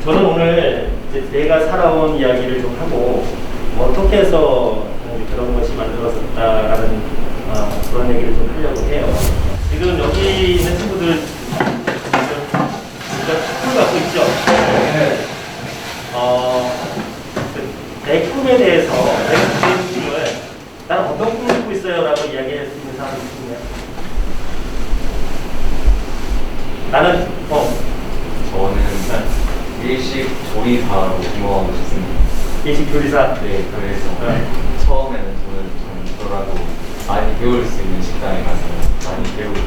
저는 오늘 이제 내가 살아온 이야기를 좀 하고 어떻게 해서 그런 것이 만들어졌다라는 그런 얘기를 좀 하려고 해요. 지금 여기 있는 친구들 꿈을 갖고 있죠? 네. 내 꿈에 대해서 내 꿈을 나는 어떤 꿈을 꾸고 있어요? 라고 이야기할 수 있는 사람이 있나요? 나는 저는 일식 조리사로 근무하고 싶습니다. 일식 조리사? 네, 그래서 처음에는 저는 저라도 많이 배울 수 있는 식당에 가서 많이 배우고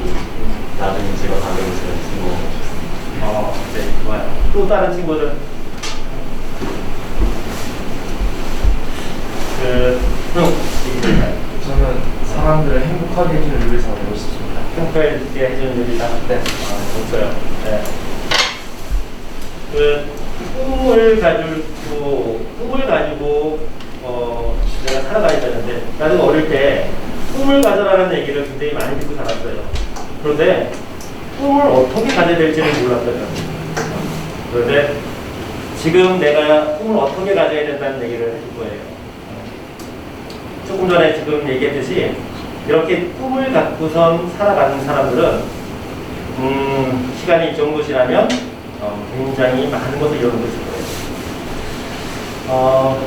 나중에 제가 가게로 제가 근무하고 싶습니다. 네, 좋아요. 또 다른 친구들? 저는 사람들을 행복하게 해주는 요리사가 되고 싶습니다. 평가해 해주는 요리사? 네. 좋어요. 네. 꿈을 가지고 내가 살아가야 되는데, 나도 어릴 때 꿈을 가져라는 얘기를 굉장히 많이 듣고 살았어요. 그런데 꿈을 어떻게 가져야 될지를 몰랐거든요. 그런데 지금 내가 꿈을 어떻게 가져야 된다는 얘기를 해줄 거예요. 조금 전에 지금 얘기했듯이 이렇게 꿈을 갖고선 살아가는 사람들은 시간이 이 정도시라면 굉장히 많은 것을 이루는 것일 거예요.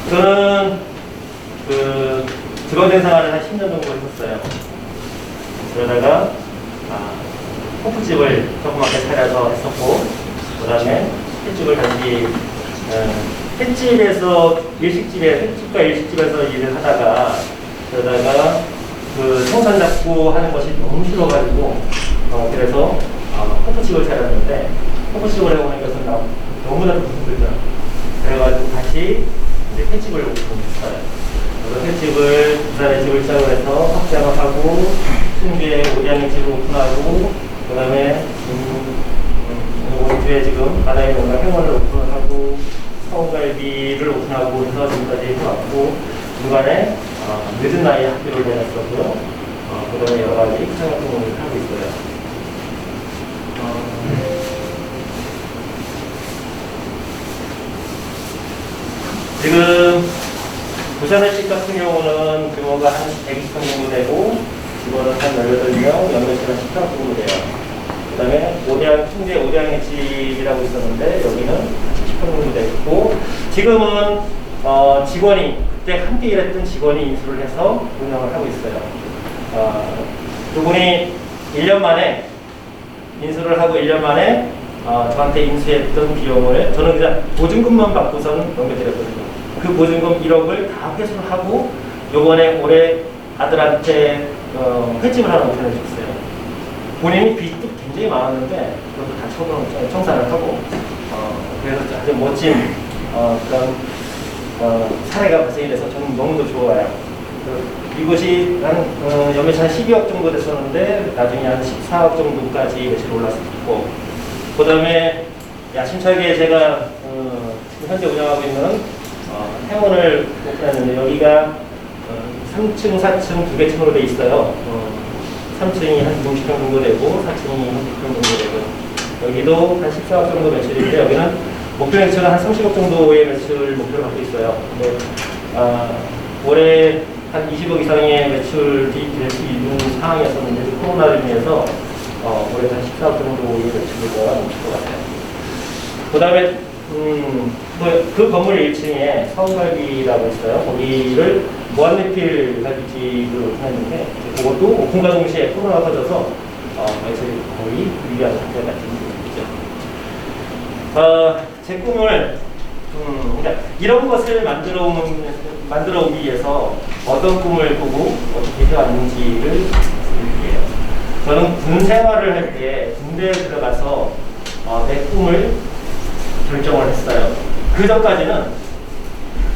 저는 직원된 생활을 한 10년 정도 했었어요. 그러다가 호프집을 조그맣게 차려서 했었고, 그 다음에 횟집을 다시 횟집과 일식집에서 일을 하다가, 그러다가 생선 잡고 하는 것이 너무 싫어가지고, 그래서 호프집을 차렸는데, 호프집을 해보는 것은 너무나도 힘들죠. 그래가지고 다시 이제 횟집을 오픈했어요. 그래서 횟집을, 부산에 집을 시작을 해서 확장을 하고, 충주에 오량의 집을 오픈하고, 그 다음에 원주에 지금 바다에 뭔가 회원을 오픈을 하고, 서울갈비를 오픈하고 해서 지금까지 해왔고, 중간에 늦은 나이에 학교를 다녔었고요. 그 다음에 여러 가지 창업활동을 하고 있어요. 지금 부산의식 같은 경우는 규모가 한 120평 정도 되고, 직원은 한 18명, 연매출은 10평 정도 돼요. 그 다음에 충주에 오량의 집이라고 있었는데, 여기는 70평 정도 되고, 지금은 직원이, 그때 함께 일했던 직원이 인수를 해서 운영을 하고 있어요. 그분이 1년 만에, 인수를 하고 1년 만에 저한테 인수했던 비용을 저는 그냥 보증금만 받고선 넘겨드렸거든요. 그 보증금 1억을 다 회수를 하고 요번에 올해 아들한테 횟집을 하나 오픈해줬어요. 본인이 빚도 굉장히 많았는데 그것도 다 청산을 하고 그래서 아주 멋진 그런 사례가 발생이 돼서 저는 너무도 좋아요. 이것이 한 연매출 한 12억 정도 됐었는데 나중에 한 14억 정도까지 매출이 올랐었고, 그 다음에 야심차게 제가 현재 운영하고 있는 회원을 오픈했는데 여기가 3층, 4층 두 개 층으로 돼 있어요. 3층이 한 60평 정도 되고 4층이 한 60평 정도 되고, 여기도 한 14억 정도 매출인데 여기는 목표 매출은 한 30억 정도의 매출 목표를 갖고 있어요. 근데 올해 한 20억 이상의 매출이 될 수 있는 상황이었었는데 코로나로 인해서 올해 한 14억 정도의 매출을 넘칠 것 같아요. 그 다음에 그 건물 1층에 서울갈비라고 있어요. 거기를 무한리필 갈비집을 오픈했는데 그것도 오픈과 동시에 코로나가 터져서 매출이 거의 유리한 상태 같은 느낌이죠. 제 꿈을 그러니까 이런 것을 만들어 오기 위해서 어떤 꿈을 꾸고 어떻게 해왔는지를 말씀드릴게요. 저는 군 생활을 할 때 군대에 들어가서 내 꿈을 결정을 했어요. 그 전까지는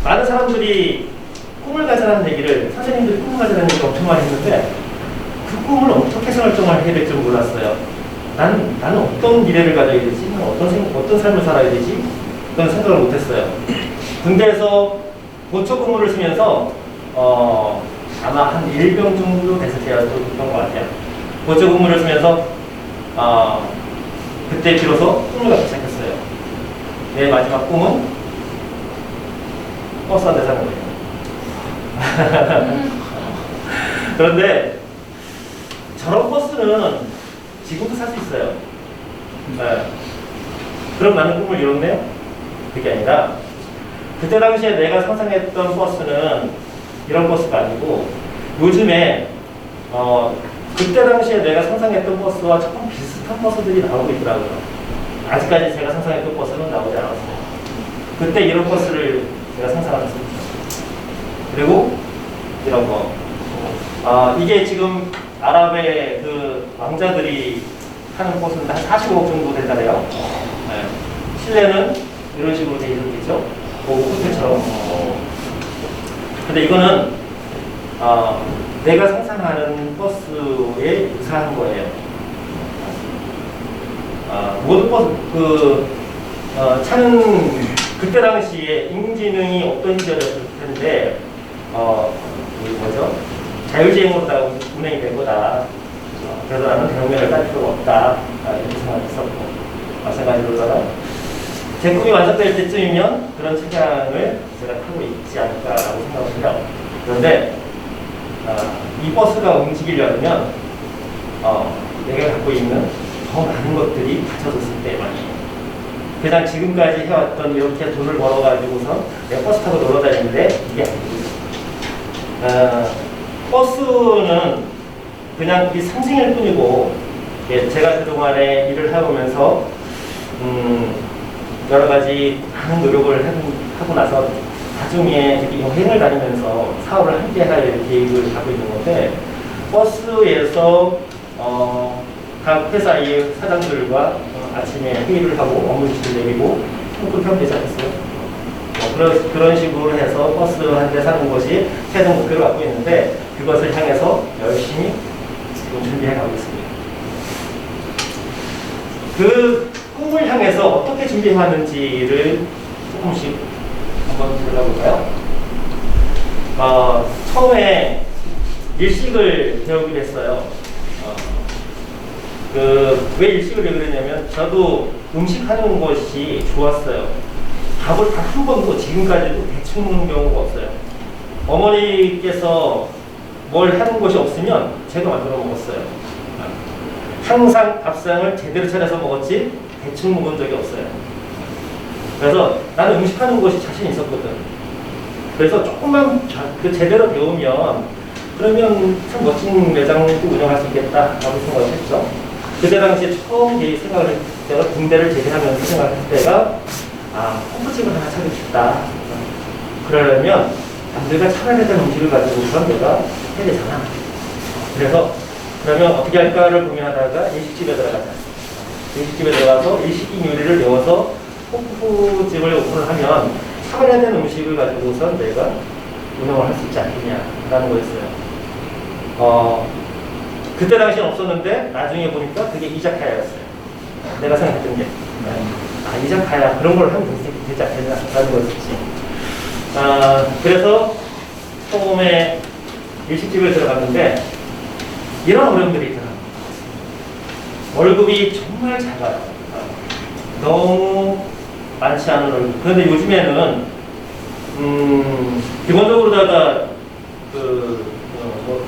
많은 사람들이 꿈을 가져라는 얘기를, 선생님들이 꿈을 가져라는 얘기를 엄청 많이 했는데 그 꿈을 어떻게 설정을 해야 될지 몰랐어요. 나는 어떤 미래를 가져야 되지? 어떤 삶을 살아야 되지? 그런 생각을 못했어요. 군대에서 보초 근무를 쓰면서 아마 한 1병 정도 됐을 때였던 것 같아요. 보초 근무를 쓰면서 그때 비로소 꿈을 갖기 시작했어요. 내 마지막 꿈은 버스 한 대 사는 거예요. 그런데 저런 버스는 지금도 살 수 있어요. 네. 그럼 나는 꿈을 이뤘네요? 그게 아니라 그때 당시에 내가 상상했던 버스는 이런 버스가 아니고 요즘에 그때 당시에 내가 상상했던 버스와 조금 비슷한 버스들이 나오고 있더라고요. 아직까지 제가 상상했던 버스는 나오지 않았어요. 그때 이런 버스를 제가 상상했습니다. 그리고 이런 거. 이게 지금 아랍의 그 왕자들이 하는 버스는 한 45억 정도 된다네요. 네. 실내는 이런 식으로 되어 있겠죠? 호텔처럼. 근데 이거는 내가 상상하는 버스에 유사한 거예요. 모든 버스, 차는 그때 당시에 인공지능이 없던 시절이었을 텐데, 자율주행으로 운행이 된 거다. 그래서 나는 대형면을 딸 필요가 없다. 이렇게 생각했었고, 마찬가지로다가 제 꿈이 완성될 때쯤이면 그런 차량을 제가 타고 있지 않을까라고 생각을 해요. 그런데 이 버스가 움직이려면 내가 갖고 있는 더 많은 것들이 갖춰졌을 때만이에요. 그냥 지금까지 해왔던 이렇게 돈을 벌어가지고서 내가 버스 타고 놀러 다니는데 이게 아니고 버스는 그냥 이 상징일 뿐이고 제가 그동안에 일을 해보면서 여러 가지 많은 노력을 하고 나서 나중에 이렇게 여행을 다니면서 사업을 함께 할 계획을 갖고 있는 건데 버스에서 각 회사의 사장들과 아침에 회의를 하고 업무 지시를 내리고 손급하면 되지 않겠어요? 그런 식으로 해서 버스 한 대 사는 것이 최종 목표를 갖고 있는데 그것을 향해서 열심히 지금 준비해 가고 있습니다. 그 꿈을 향해서 어떻게 준비해 왔는지를 조금씩 한번 들어가 볼까요? 처음에 일식을 배우기로 했어요. 왜 일식을 배우기로 했냐면 저도 음식 하는 것이 좋았어요. 밥을 단 한 번도 지금까지도 대충 먹는 경우가 없어요. 어머니께서 뭘 하는 것이 없으면 제가 만들어 먹었어요. 항상 밥상을 제대로 차려서 먹었지 대충 먹은 적이 없어요. 그래서 나는 음식하는 것이 자신 있었거든. 그래서 조금만 제대로 배우면 그러면 참 멋진 매장도 운영할 수 있겠다라고 생각을 했죠. 그때 당시에 처음 생각을 했을 때가 군대를 제대하면서 생각했을 때가 홈프집을 하나 차리고 싶다. 그러려면 남들과 차려야 되는 음식을 가지고 우선 내가 해야 되잖아. 그래서 그러면 어떻게 할까를 고민하다가 일식집에 들어가자. 일식집에 들어가서 일식인 요리를 배워서 홈프집을 오픈을 하면 차려야 되는 음식을 가지고선 내가 운영을 할 수 있지 않겠냐라는 거였어요. 그때 당시엔 없었는데 나중에 보니까 그게 이자카야였어요. 내가 생각했던 게 이자카야 그런 걸 하면 되지 않겠냐라는 거였지. 그래서 처음에 일식집을 들어갔는데 이런 어려움들이 있잖아. 월급이 정말 작아요. 너무 많지 않은 월급. 그런데 요즘에는 기본적으로다가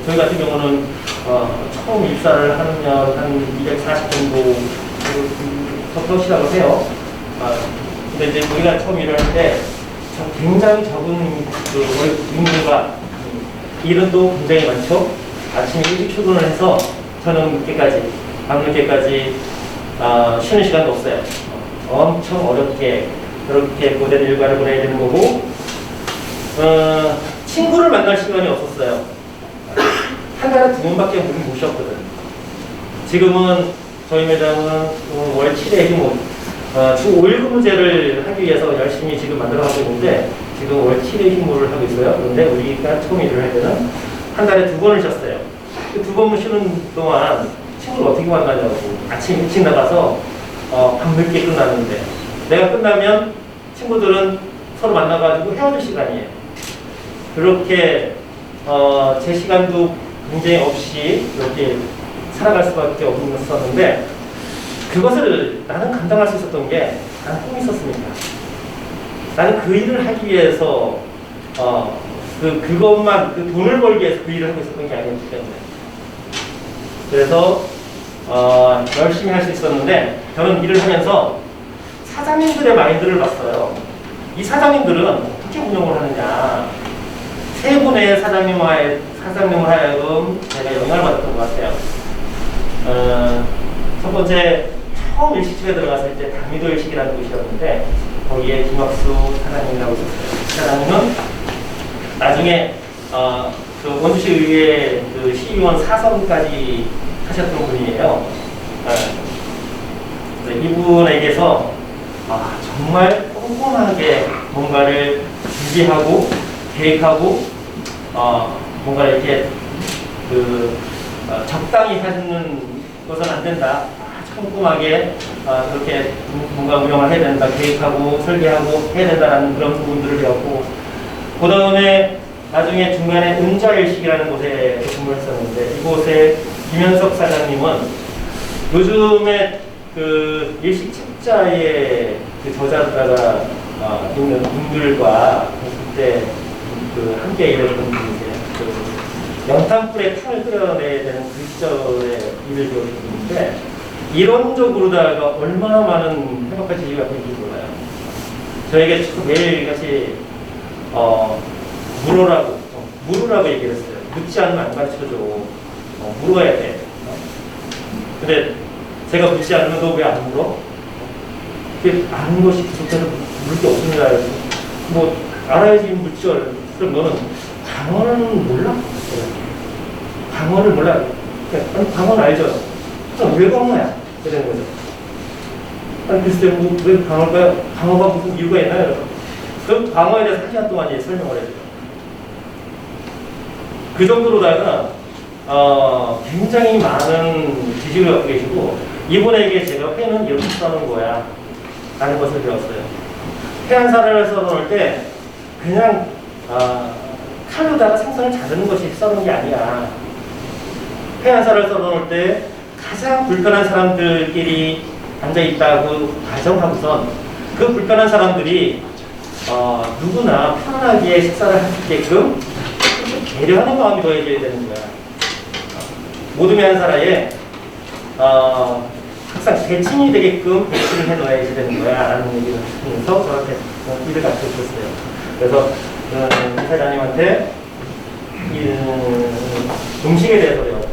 저희 같은 경우는 처음 입사를 하면 한 240 정도부터 시작을 해요. 근데 이제 우리가 처음 일을 할 때 굉장히 적은 임금과 일은도 굉장히 많죠. 아침에 일찍 출근을 해서 저는 늦게까지, 밤늦게까지 쉬는 시간도 없어요. 엄청 어렵게 그렇게 고된 일과를 보내야 되는 거고, 친구를 만날 시간이 없었어요. 한 달에 2번밖에 못 쉬었거든. 지금은 저희 매장은 월 7회 휴무, 주 5일 근무제를 하기 위해서 열심히 지금 만들어가고 있는데 지금 월 7회 휴무를 하고 있어요. 그런데 우리가 처음 일을 할 때는 한 달에 2번을 쉬었어요. 그 2번 쉬는 동안 친구를 어떻게 만나냐고. 아침 일찍 나가서 밤늦게 끝났는데 내가 끝나면 친구들은 서로 만나가지고 헤어질 시간이에요. 그렇게 제 시간도 굉장히 없이 이렇게 살아갈 수밖에 없었는데 그것을 나는 감당할 수 있었던 게 나는 꿈이 있었으니까. 나는 그 일을 하기 위해서 그것만 그 돈을 벌기 위해서 그 일을 하고 있었던 게 아니었기 때문에. 그래서 열심히 할 수 있었는데 저는 일을 하면서 사장님들의 마인드를 봤어요. 이 사장님들은 어떻게 운영을 하느냐. 세 분의 사장님을 하여금 제가 영향을 받았던 것 같아요. 첫 번째, 처음 일식집에 들어갔을 때 다미도 일식이라는 곳이었는데 거기에 김학수 사장님이라고 있었어요. 사장님은 나중에 그 원주시 의회 그 시의원 4선까지 하셨던 분이에요. 이분에게서 정말 꼼꼼하게 뭔가를 준비하고 계획하고 뭔가 이렇게 적당히 하는 것은 안 된다. 꼼꼼하게 그렇게 뭔가 운영을 해야 된다. 계획하고 설계하고 해야 된다라는 그런 부분들을 배웠고, 그 다음에 나중에 중간에 은좌일식이라는 곳에 근무를 했었는데 이곳에 김현석 사장님은 요즘에 그 일식 책자의 그 저자가 있는 분들과 그때 그 함께 일했던 분이세요. 그 연탄불에 탕을 끓여내야 되는 그 시절에 일을 배웠는데 이론적으로다가 얼마나 많은 행복한 지위가 있는지 몰라요. 저에게 매일같이 물으라고 얘기를 했어요. 묻지 않으면 안 가르쳐줘. 물어야 돼. 근데 제가 묻지 않으면 너 왜 안 물어? 그게 아는 것이 부족해서 물을 게 없는 줄 알고 뭐 알아야지 묻지. 그럼 너는 강원은 몰라? 강원을 몰라? 아니 강원 알죠? 그럼 왜 강원이야? 이러는 거죠. 아니 글쎄 왜 강원일까요? 강원가 무슨 이유가 있나요? 그럼 강원에 대해서 1시간 동안 이제 설명을 해줘요. 그 정도로다가 굉장히 많은 지식을 갖고 계시고 이분에게 제가 회는 이렇게 써는 거야 라는 것을 배웠어요. 회 한 사람을 썰어놓을 때 그냥 칼로다가 생선을 자르는 것이 써는 게 아니야. 회 한 사람을 썰어놓을 때 가장 불편한 사람들끼리 앉아있다고 가정하고선 그 불편한 사람들이 누구나 편안하게 식사를 할 수 있게끔 배려하는 마음이 더해져야 되는 거야. 모둠의 한 사라에 항상 대칭이 되게끔 배치를 해놓아야 되는 거야 라는 얘기를 하면서 저한테 일을 가르쳐 주셨어요. 그래서 이 사장님한테 음식에 대해서 배웠고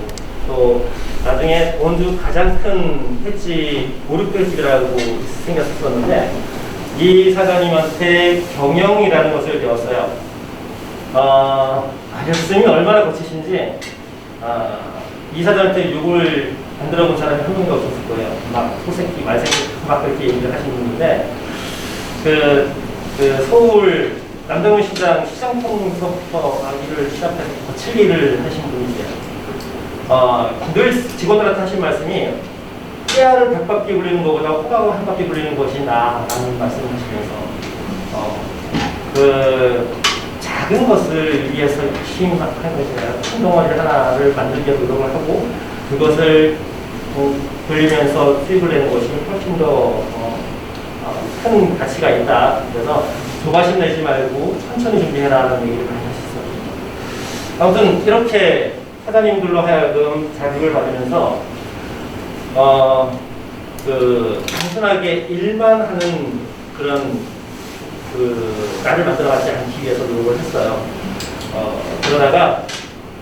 또 나중에 원주 가장 큰 횟집 오륙횟집이라고 생겼었는데 이 사장님한테 경영이라는 것을 배웠어요. 말씀이 얼마나 거치신지 이 사장한테 욕을 안 들어본 사람이 한 명도 없었을 거예요. 막 소새끼, 말새끼 막 그렇게 얘기를 하시는 분인데 그 서울 남대문 시장 시장통서부터 일을 시작해서 거칠 일을 하신 분이세요. 늘 직원들한테 하신 말씀이 깨알을 100바퀴 굴리는 것보다 호박을 한 바퀴 굴리는 것이 나라는 말씀을 하시면서 그 작은 것을 위해서 열심히 하는 것이 아니라 큰 덩어리 하나를 만들기 위해 노력을 하고 그것을 돌리면서 수익을 내는 것이 훨씬 더 큰 가치가 있다. 그래서 조바심 내지 말고 천천히 준비해라라는 얘기를 많이 하셨어요. 아무튼 이렇게 사장님들로 하여금 자극을 받으면서 단순하게 일만 하는 그런 나를 만들어가지 않기 위해서 노력을 했어요. 그러다가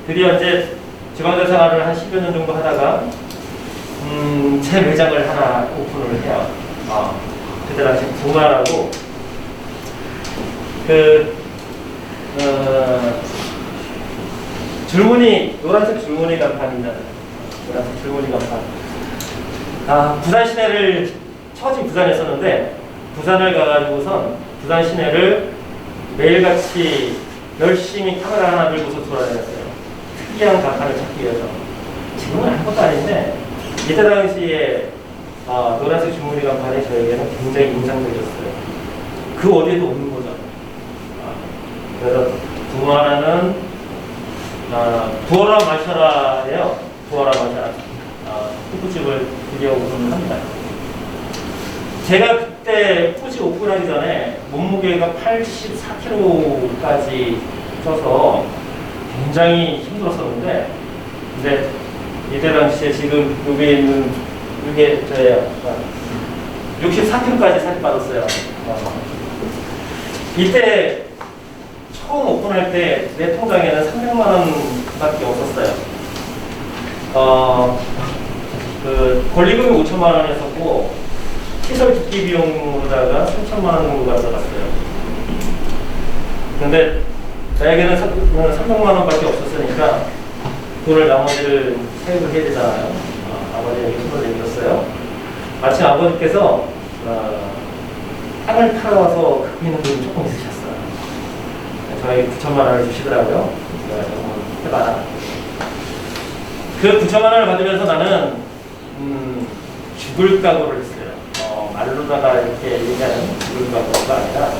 드디어 이제 지방자 생활을 한 10여 년 정도 하다가 제 매장을 하나 오픈을 해요. 그때 당시 부마라고 줄무늬, 노란색 줄무늬 간판이잖아요. 노란색 줄무늬 간판. 부산 시내를 처진 부산이었었는데 부산을 가가지고선 부산 시내를 매일같이 열심히 카메라 하나 들고서 돌아다녔어요. 특이한 간판을 찾기 위해서. 지금은 아무것도 아닌데 이때 당시에 노란색 줄무늬 간판이 저에게는 굉장히 인상적이었어요. 그 어디에도 없는 거죠. 그래서 부마라는 부어라 마셔라예요. 부어라 마셔라. 호프집을 드디어 오픈을 합니다. 제가 그때 포지 오픈하기 전에 몸무게가 84kg까지 쪄서 굉장히 힘들었었는데, 근데 이때 당시에 지금 여기 있는 이게 저예요. 64kg까지 살이 빠졌어요. 이때 처음 오픈할 때 내 통장에는 300만 원밖에 없었어요. 그 권리금이 5천만 원이었었고 시설 듣기 비용으로다가 3천만 원 정도가 들어갔어요. 근데 나에게는 300만 원밖에 없었으니까 돈을 나머지를 세입을 해야 되잖아요. 아버지에게 손을 내밀었어요. 마침 아버지께서 땅을 팔아서 갖고 있는 돈이 조금 있으셨어요. 저에게 9천만 원을 주시더라고요. 내가 조금 해봐라. 그 9천만 원을 받으면서 나는 죽을 각오를 했어요. 말로다가 이렇게 얘기하는 죽을 각오가 아니라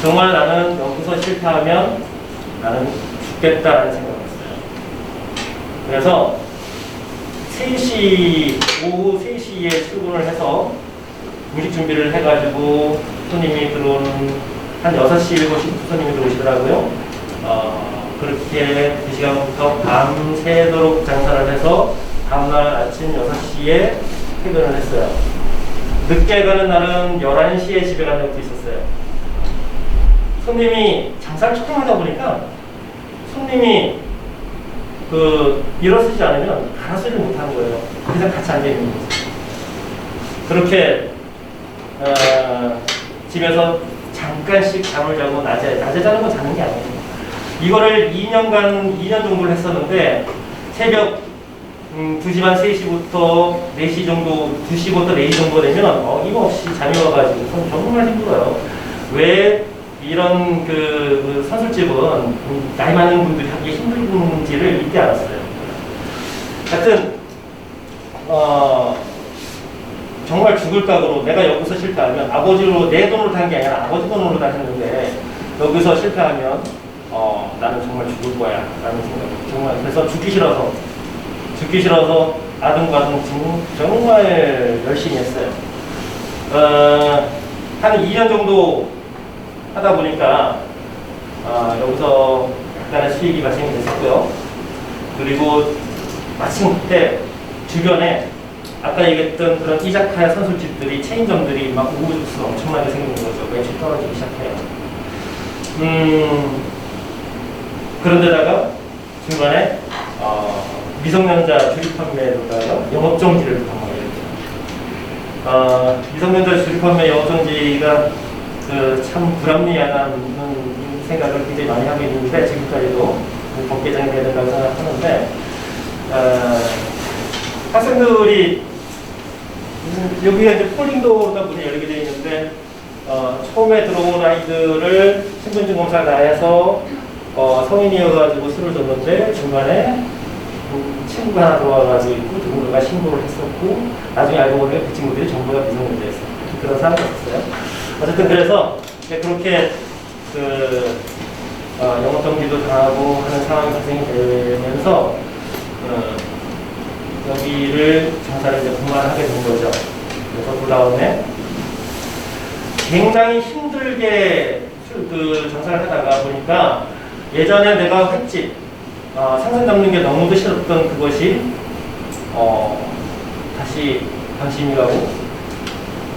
정말 나는 여기서 실패하면 나는 죽겠다라는 생각을 했어요. 그래서 3시, 오후 3시에 출근을 해서 음식 준비를 해가지고 손님이 들어오는 한 6시, 7시 손님이 들어오시더라고요. 그렇게 2시간부터 밤새도록 장사를 해서 다음날 아침 6시에 퇴근을 했어요. 늦게 가는 날은 11시에 집에 간 적도 있었어요. 손님이 장사를 조금 하다 보니까 손님이 일어서지 않으면 가라소리를 못하는 거예요. 그래서 같이 앉아있는 거죠. 그렇게 집에서 잠깐씩 잠을 자고 낮에 자는 건 자는 게 아니에요. 이거를 2년 정도를 했었는데 새벽 2시 반 3시부터 4시 정도, 2시부터 4시 정도 되면 어김없이 잠이 와가지고 정말 힘들어요. 왜 이런 그 선술집은 나이 많은 분들이 하기 힘든지를 이때 알았어요. 하여튼 정말 죽을 각오로 내가 여기서 실패하면 아버지로 내 돈으로 단 게 아니라 아버지 돈으로 다 했는데 여기서 실패하면 나는 정말 죽을 거야 라는 생각. 정말 그래서 죽기 싫어서 아등바등 정말 열심히 했어요. 한 2년 정도 하다 보니까 여기서 약간의 수익이 발생이 됐었고요. 그리고 마침 그때 주변에 아까 얘기했던 그런 이자카야 선술집들이, 체인점들이 막 우후죽순 엄청나게 생기는 거죠. 매출이 떨어지기 시작해요. 그런데다가 중간에 미성년자 주립 판매로다가 영업정지를 당하게 됐죠. 미성년자 주립 판매 영업정지가 참 불합리하다는 생각을 굉장히 많이 하고 있는데, 지금까지도 법 개정이 돼야 된다고 생각하는데, 학생들이 여기가 이제 폴링도어다 문이 열리게 되어 있는데, 처음에 들어온 아이들을 신분증 검사를 다 해서 성인이어가지고 술을 줬는데 중간에 친구가 하나 들어와가지고 누군가가 신고를 했었고, 나중에 알고 보니까 그 친구들이 전부 다 미성년자였어요. 그런 사람이 있었어요. 어쨌든 그래서 그렇게 영업정지도 당하고 하는 상황이 발생이 되면서 여기를 장사를 이제 그만하게 된 거죠. 그래서 그 다음에 굉장히 힘들게 장사를 하다가 보니까 예전에 내가 횟집 생선 잡는 게 너무도 싫었던 그것이 다시 관심이 가고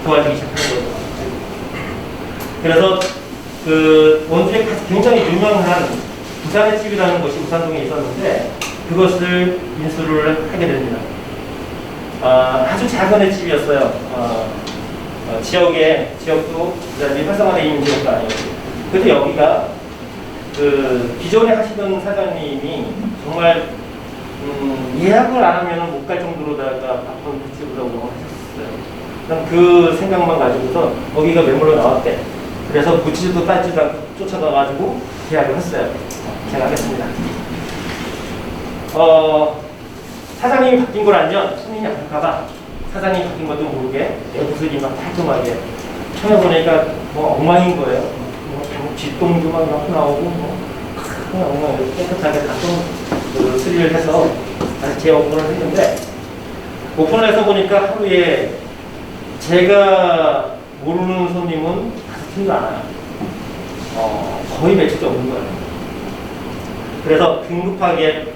좋아지기 시작한 거죠. 그래서 원주에 굉장히 유명한 부산의 집이라는 곳이 우산동에 있었는데 그것을 인수를 하게 됩니다. 아주 작은 횟집이었어요. 지역도 활성화되어 있는 지역도 아니고. 그런데 여기가 기존에 하시던 사장님이 정말 예약을 안 하면 못 갈 정도로다가 바쁜 횟집이라고 하셨어요. 그 생각만 가지고서 거기가 매물로 나왔대. 그래서 묻지도 따지도 않고 쫓아가가지고 계약을 했어요. 제가 하겠습니다. 사장님이 바뀐 걸 알면 손님이 아플까봐 사장님이 바뀐 것도 모르게 내부술이 막 깔끔하게 쳐내보니까 엉망인 거예요. 뒷동도 막 나오고 그냥 엉망 깨끗하게 다 수리를 해서 다시 재오픈을 했는데 오픈을 해서 보니까 하루에 제가 모르는 손님은 가르치지도 않아요. 거의 매출이 없는 거예요. 그래서 긴급하게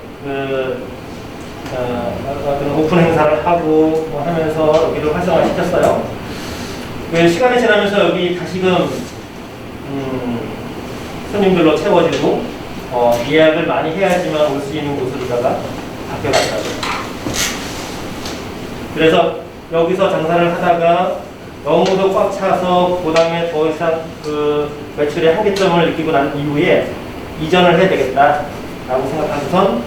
오픈 행사를 하고 뭐 하면서 여기를 활성화시켰어요. 시간이 지나면서 여기 다시금 손님들로 채워지고 예약을 많이 해야지만 올 수 있는 곳으로다가 바뀌어가더라고요. 그래서 여기서 장사를 하다가 너무도 꽉 차서 그 다음에 더 이상 그 매출의 한계점을 느끼고 난 이후에 이전을 해야 되겠다라고 생각하고선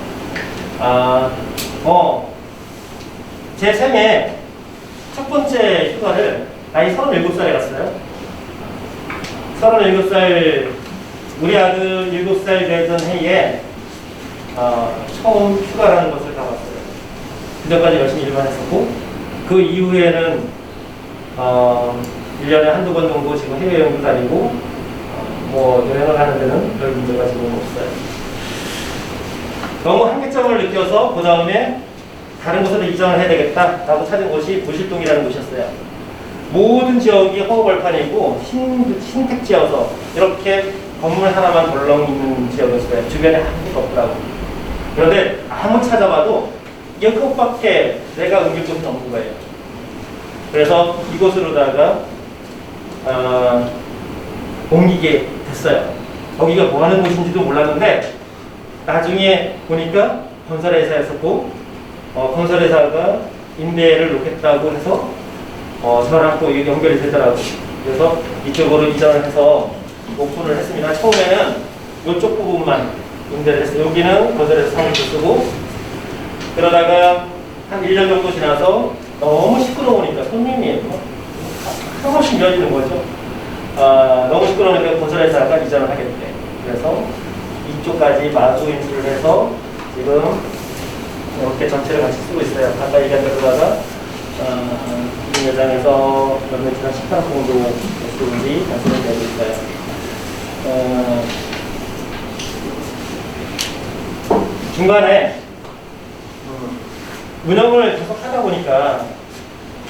제 생애 첫 번째 휴가를 나이 37살에 갔어요. 37살 우리 아들 7살 되던 해에 처음 휴가라는 것을 가봤어요. 그전까지 열심히 일만 했었고 그 이후에는 1년에 한두 번 정도 지금 해외여행도 다니고 뭐 여행을 하는 데는 별 문제가 지금 없어요. 너무 한계점을 느껴서 그 다음에 다른 곳으로 이전을 해야 되겠다라고 찾은 곳이 부실동이라는 곳이었어요. 모든 지역이 허허벌판이고 신택지여서 이렇게 건물 하나만 덜렁 있는 지역이었어요. 주변에 아무것도 없더라고요. 그런데 아무 찾아봐도 이것밖에 내가 옮길 곳은 없는 거예요. 그래서 이곳으로다가 옮기게 됐어요. 거기가 뭐 하는 곳인지도 몰랐는데 나중에 보니까 건설회사였었고 건설회사가 임대를 놓겠다고 해서 저랑 또 연결이 되더라고요. 그래서 이쪽으로 이전을 해서 오픈을 했습니다. 처음에는 이쪽 부분만 임대를 했어요. 여기는 건설회사 사무실 쓰고 그러다가 한 1년 정도 지나서 너무 시끄러우니까 손님이 한 번씩 이어지는 거죠. 너무 시끄러우니까 건설회사가 이전을 하겠대. 그래서 이쪽까지 마주 인수를 해서 지금 이렇게 전체를 같이 쓰고 있어요. 아까 얘기한 대로다가 이 매장에서 몇몇이나 식당 정도 매출이 발생이 되고 있어요. 중간에 운영을 계속 하다 보니까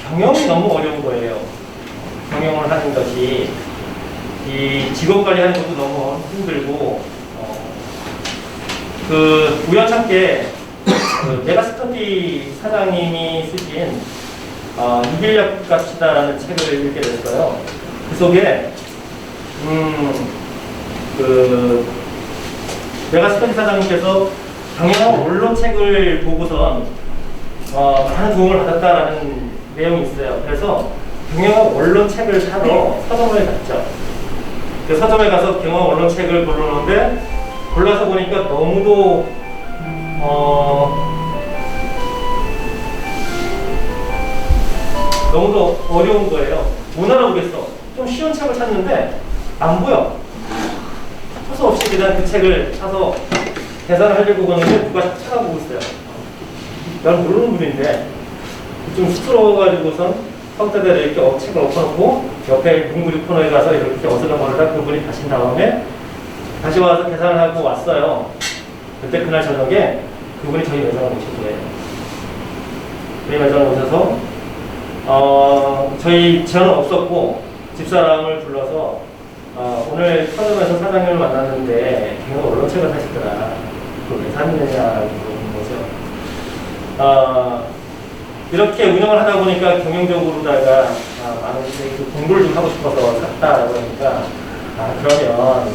경영이 너무 어려운 거예요. 경영을 하는 것이 이 직원 관리하는 것도 너무 힘들고 그 우연찮게 메가스터디 사장님이 쓰신 유길력 값이다라는 책을 읽게 됐어요. 그 속에 그 메가스터디 사장님께서 경영학 원론 책을 보고선 많은 도움을 받았다라는 내용이 있어요. 그래서 경영학 원론 책을 사러 서점에 갔죠. 그 서점에 가서 경영학 원론 책을 고르는데 골라서 보니까 너무도 어려운 거예요. 못 알아보겠어. 좀 쉬운 책을 찾는데 안 보여. 초소 없이 그냥 그 책을 사서 계산을 하려고 보는데 누가 찾아보고 있어요. 난 모르는 분인데 좀 쑥스러워가지고선 컴퓨터대로 이렇게 책을 엎어놓고 옆에 문구리 코너에 가서 이렇게 어슬렁거리다 그분이 가신 다음에 다시 와서 계산을 하고 왔어요. 그때 그날 저녁에 그분이 저희 매장을 오신 거예요. 저희 매장을 오셔서 저희 저는 없었고 집사람을 불러서 오늘 서점에서 사장님을 만났는데 걔가 언론책을 사시더라. 그걸 왜 샀느냐고 물어본 거죠. 이렇게 운영을 하다 보니까 경영적으로다가 많은 공부를 좀 하고 싶어서 샀다라고 하니까 그러면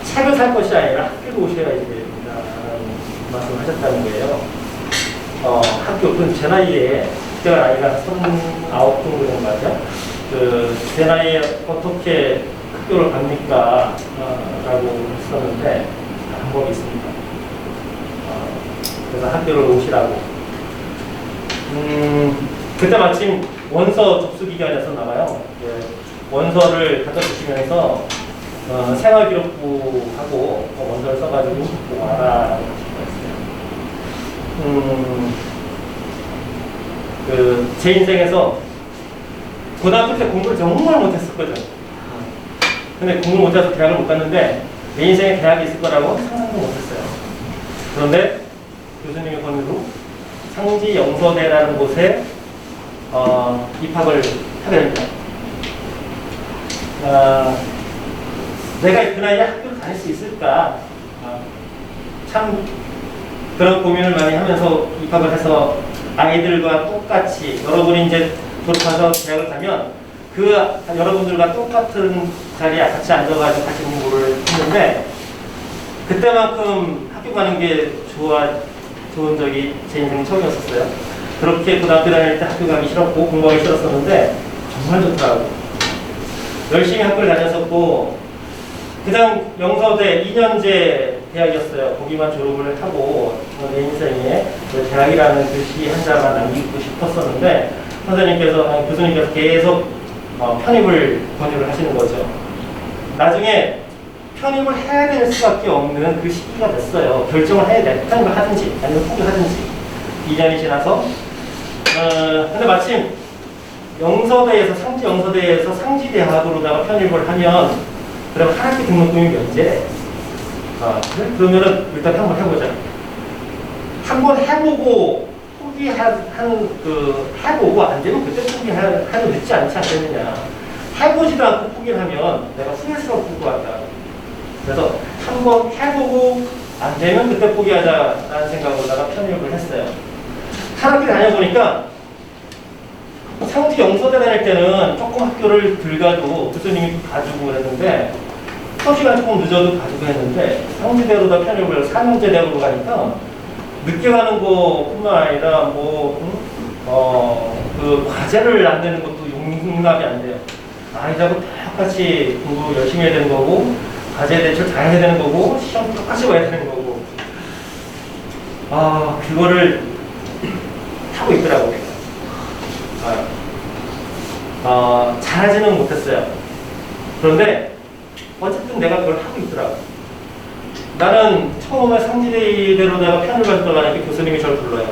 책을 살 것이 아니라 학교를 오셔야지 됩니다라는 말씀을 하셨다는 거예요. 학교, 제 나이에 그때 나이가 39 정도 된 거죠. 제 나이에 어떻게 학교를 갑니까? 라고 했었는데 방법이 있습니다. 그래서 학교를 오시라고. 그때 마침 원서 접수 기간이었었나 봐요. 원서를 갖다 주시면서 생활기록부하고 원서를 써가지고 갖고 와라. 제 인생에서 고등학교 때 공부를 정말 못했었거든. 근데 공부를 못해서 대학을 못 갔는데 내 인생에 대학이 있을 거라고 상상도 못했어요. 그런데 교수님의 권유로 상지 영서대라는 곳에 입학을 하게 됩니다. 내가 그 나이에 학교를 다닐 수 있을까? 참 그런 고민을 많이 하면서 입학을 해서 아이들과 똑같이 여러분이 이제 졸업해서 대학을 가면 그 여러분들과 똑같은 자리에 같이 앉아가지고 같이 공부를 했는데 그때만큼 학교 가는 게 좋은 적이 제 인생 처음이었었어요. 그렇게 고등학교 다닐 때 학교 가기 싫었고 공부하기 싫었었는데 정말 좋더라고. 열심히 학교를 다녔었고 그냥 영서대 2년제 대학이었어요. 거기만 졸업을 하고 내 인생에 대학이라는 글씨 한 자만 남기고 싶었었는데 교수님께서 계속 편입을 권유를 하시는 거죠. 나중에 편입을 해야 될 수밖에 없는 그 시기가 됐어요. 결정을 해야 돼. 편입을 하든지 아니면 포기하든지. 2년이 지나서 근데 마침 상지 영서대에서 상지대학으로다가 편입을 하면 그럼 한 학기 등록금이 면제. 그래? 그러면은 일단 한번 해보자. 한번 해보고 해보고 안 되면 그때 포기해도 늦지 않지 않겠느냐. 해보지도 않고 포기를 하면 내가 후회스럽고 한다. 그래서 한번 해보고 안 되면 그때 포기하자라는 생각으로다가 편입을 했어요. 한 학기 다녀보니까 상지 영서대 다닐 때는 조금 학교를 덜 가도 교수님이 가지고 그랬는데 시간 조금 늦어도 가지고 했는데 상지대로다 편입을 4년제 대학으로 가니까 늦게 가는 거뿐만 아니라 그 과제를 안 내는 것도 용납이 안 돼요. 아이들하고 똑같이 공부 열심히 해야 되는 거고 과제 대출 다 해야 되는 거고 시험 똑같이 봐야 되는 거고 그거를 하고 있더라고요. 잘하지는 못했어요. 그런데 어쨌든 내가 그걸 하고 있더라고. 나는 처음에 상지대로 내가 편을 받으려고 교수님이 저를 불러요.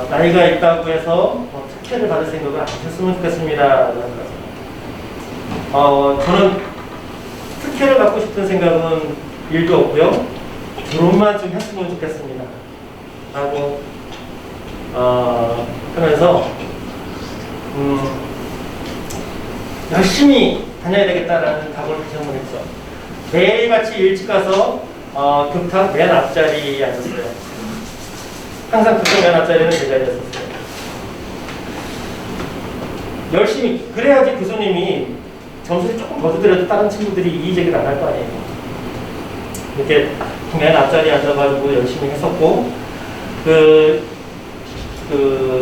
나이가 있다고 해서 특혜를 받을 생각을 안 하셨으면 좋겠습니다. 저는 특혜를 받고 싶은 생각은 1도 없고요. 졸업만 좀 했으면 좋겠습니다. 라고 하면서 열심히 다녀야 되겠다라는 각오를 다시 한번 했죠. 매일같이 일찍 가서 교탁 맨 앞자리에 앉았어요. 항상 교탁 맨 앞자리는 제 자리였었어요. 열심히 그래야지 교수님이 점수를 조금 더 주더라도 다른 친구들이 이의제기를 안 할 거 아니에요. 이렇게 맨 앞자리에 앉아가지고 열심히 했었고 그